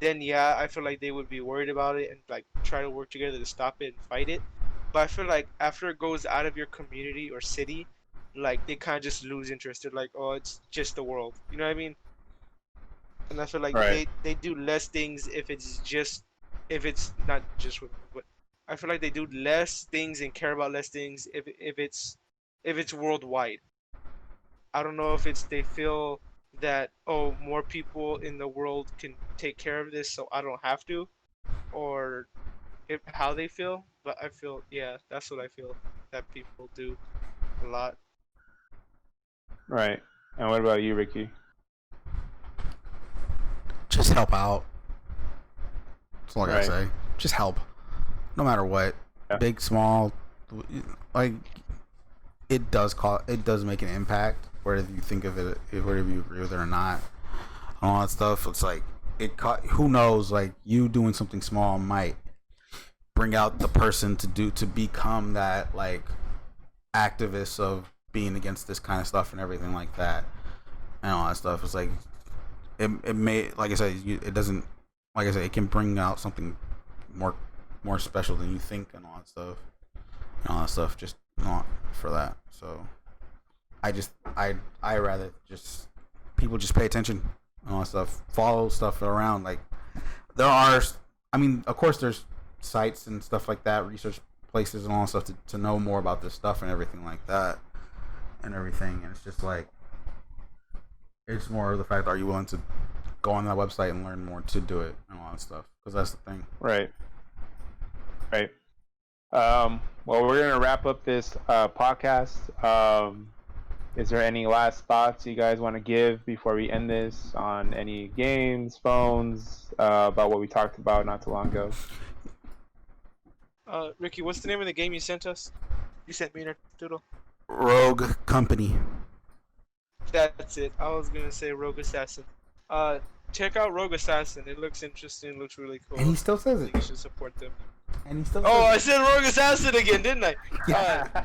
Then yeah, I feel like they would be worried about it and like try to work together to stop it and fight it. But I feel like after it goes out of your community or city, like they kind of just lose interest. They're like, oh, it's just the world. You know what I mean? And I feel like Right. they do less things if if it's not just women, but I feel like they do less things and care about less things if it's worldwide. I don't know if it's they feel that more people in the world can take care of this, so I don't have to, or if how they feel. But I feel that's what I feel that people do a lot. Right. And what about you, Ricky? Just help out. That's all I gotta Right. say. Just help, no matter what, Yeah. big, small. Like it does make an impact, whether you think of it, whether you agree with it or not, and all that stuff. It's like who knows? Like you doing something small might bring out the person to become that like activist of being against this kind of stuff and everything like that, and all that stuff. It's like it may, like I said, it doesn't, like I said, it can bring out something more special than you think and all that stuff, just not for that. So I rather just people just pay attention and all that stuff, follow stuff around. Like there are, I mean, of course there's sites and stuff like that, research places and all that stuff to know more about this stuff and everything like that and everything. And it's just like, it's more of the fact, are you willing to go on that website and learn more to do it and all that stuff? Because that's the thing. Right. Right. Well, we're gonna wrap up this podcast. Is there any last thoughts you guys want to give before we end this on any games, phones, about what we talked about not too long ago? Ricky, what's the name of the game you sent us? You sent me in a doodle. Rogue Company. That's it. I was gonna say Rogue Assassin. Check out Rogue Assassin. It looks interesting. Looks really cool. And he still says I it. think you should support them. And he still Oh, I says it. said Rogue Assassin again, didn't I? Yeah.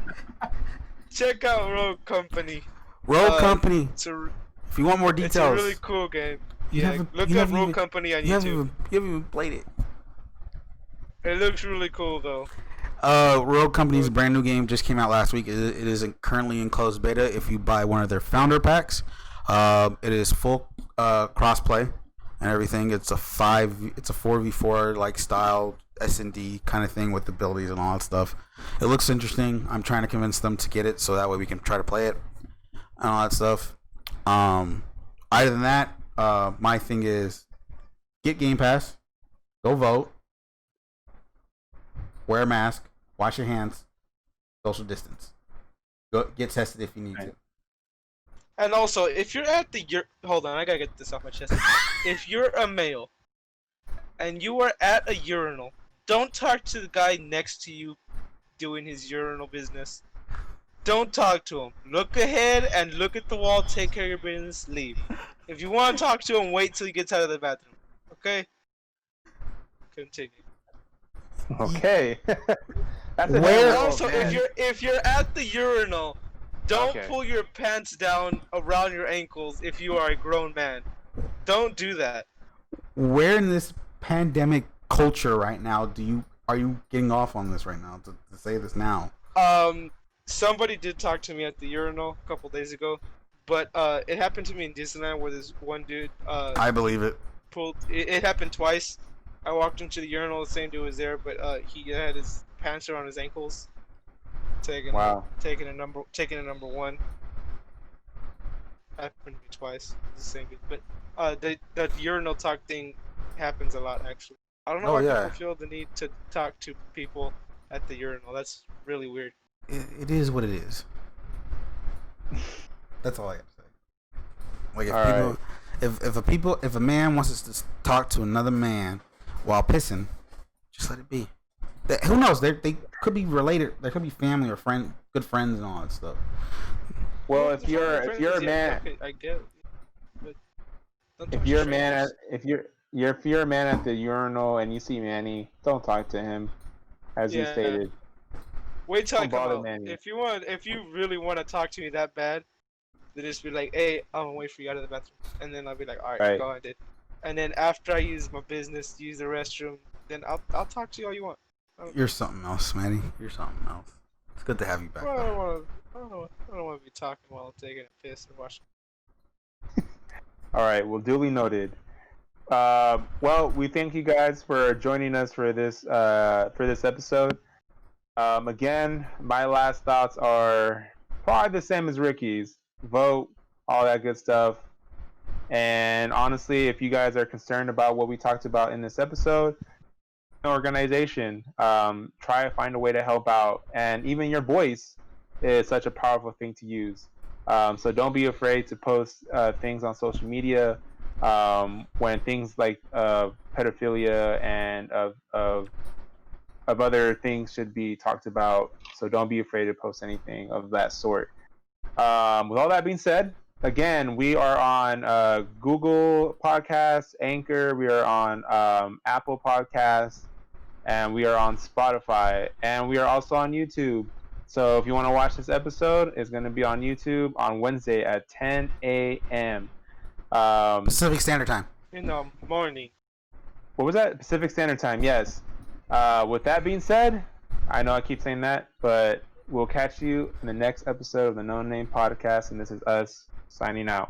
Check out Rogue Company. Rogue Company. It's a If you want more it's a details, really cool game. you Yeah, haven't- look you up haven't Rogue even- Company on you haven't YouTube. even played it. It looks really cool though. Rogue Company's brand new game just came out last week. It is currently in closed beta. If you buy one of their founder packs, it is full crossplay and everything. It's a 4v4 like style S&D kind of thing with abilities and all that stuff. It looks interesting. I'm trying to convince them to get it so that way we can try to play it and all that stuff. Other than that, my thing is get Game Pass, go vote, wear a mask, wash your hands, social distance. Go get tested if you need to. And also, if you're at the hold on, I gotta get this off my chest. If you're a male and you are at a urinal, don't talk to the guy next to you doing his urinal business. Don't talk to him. Look ahead and look at the wall. Take care of your business. Leave. If you want to talk to him, wait till he gets out of the bathroom. Okay? Continue. Okay. That's a Where- And hell of a- also, if you're at the urinal, don't Okay. pull your pants down around your ankles if you are a grown man. Don't do that. Where in this pandemic culture right now are you getting off on this right now to say this now? Somebody did talk to me at the urinal a couple days ago, but it happened to me in Disneyland where this one dude I believe it. pulled. It happened twice. I walked into the urinal, the same dude was there, but he had his pants around his ankles. Taking a number one. Happened to me twice. It's the same dude, but the urinal talk thing happens a lot actually. I don't know why people feel the need to talk to people at the urinal. That's really weird. It is what it is. That's all I have to say. Like if a man wants us to talk to another man while pissing, just let it be. Who knows? They could be related. They could be family or good friends and all that stuff. Well, if you're a man, Okay, I get it. But don't talk if to you're a man strangers. if you're a man at the urinal and you see Manny, don't talk to him, as you Yeah. stated. Wait till I Don't come bother out. Manny. If you really want to talk to me that bad, then just be like, hey, I'm gonna wait for you out of the bathroom, and then I'll be like, all right, Right. go ahead. And then after I use my business, use the restroom, then I'll talk to you all you want. You're something else, Manny. You're something else. It's good to have you back. Well, though. I don't want to be talking while I'm taking a piss or washing. All right. Well, duly noted. Well, we thank you guys for joining us for this episode. Again, my last thoughts are probably the same as Ricky's. Vote, all that good stuff. And honestly, if you guys are concerned about what we talked about in this episode, organization, try to find a way to help out. And even your voice is such a powerful thing to use. So don't be afraid to post things on social media when things like pedophilia and of other things should be talked about. So don't be afraid to post anything of that sort. With all that being said, again, we are on Google Podcasts, Anchor. We are on Apple Podcasts, and we are on Spotify, and we are also on YouTube. So if you want to watch this episode, it's going to be on YouTube on Wednesday at 10 a.m. Pacific Standard Time. In the morning. What was that? Pacific Standard Time, yes. With that being said, I know I keep saying that, but we'll catch you in the next episode of the No Name Podcast, and this is us signing out.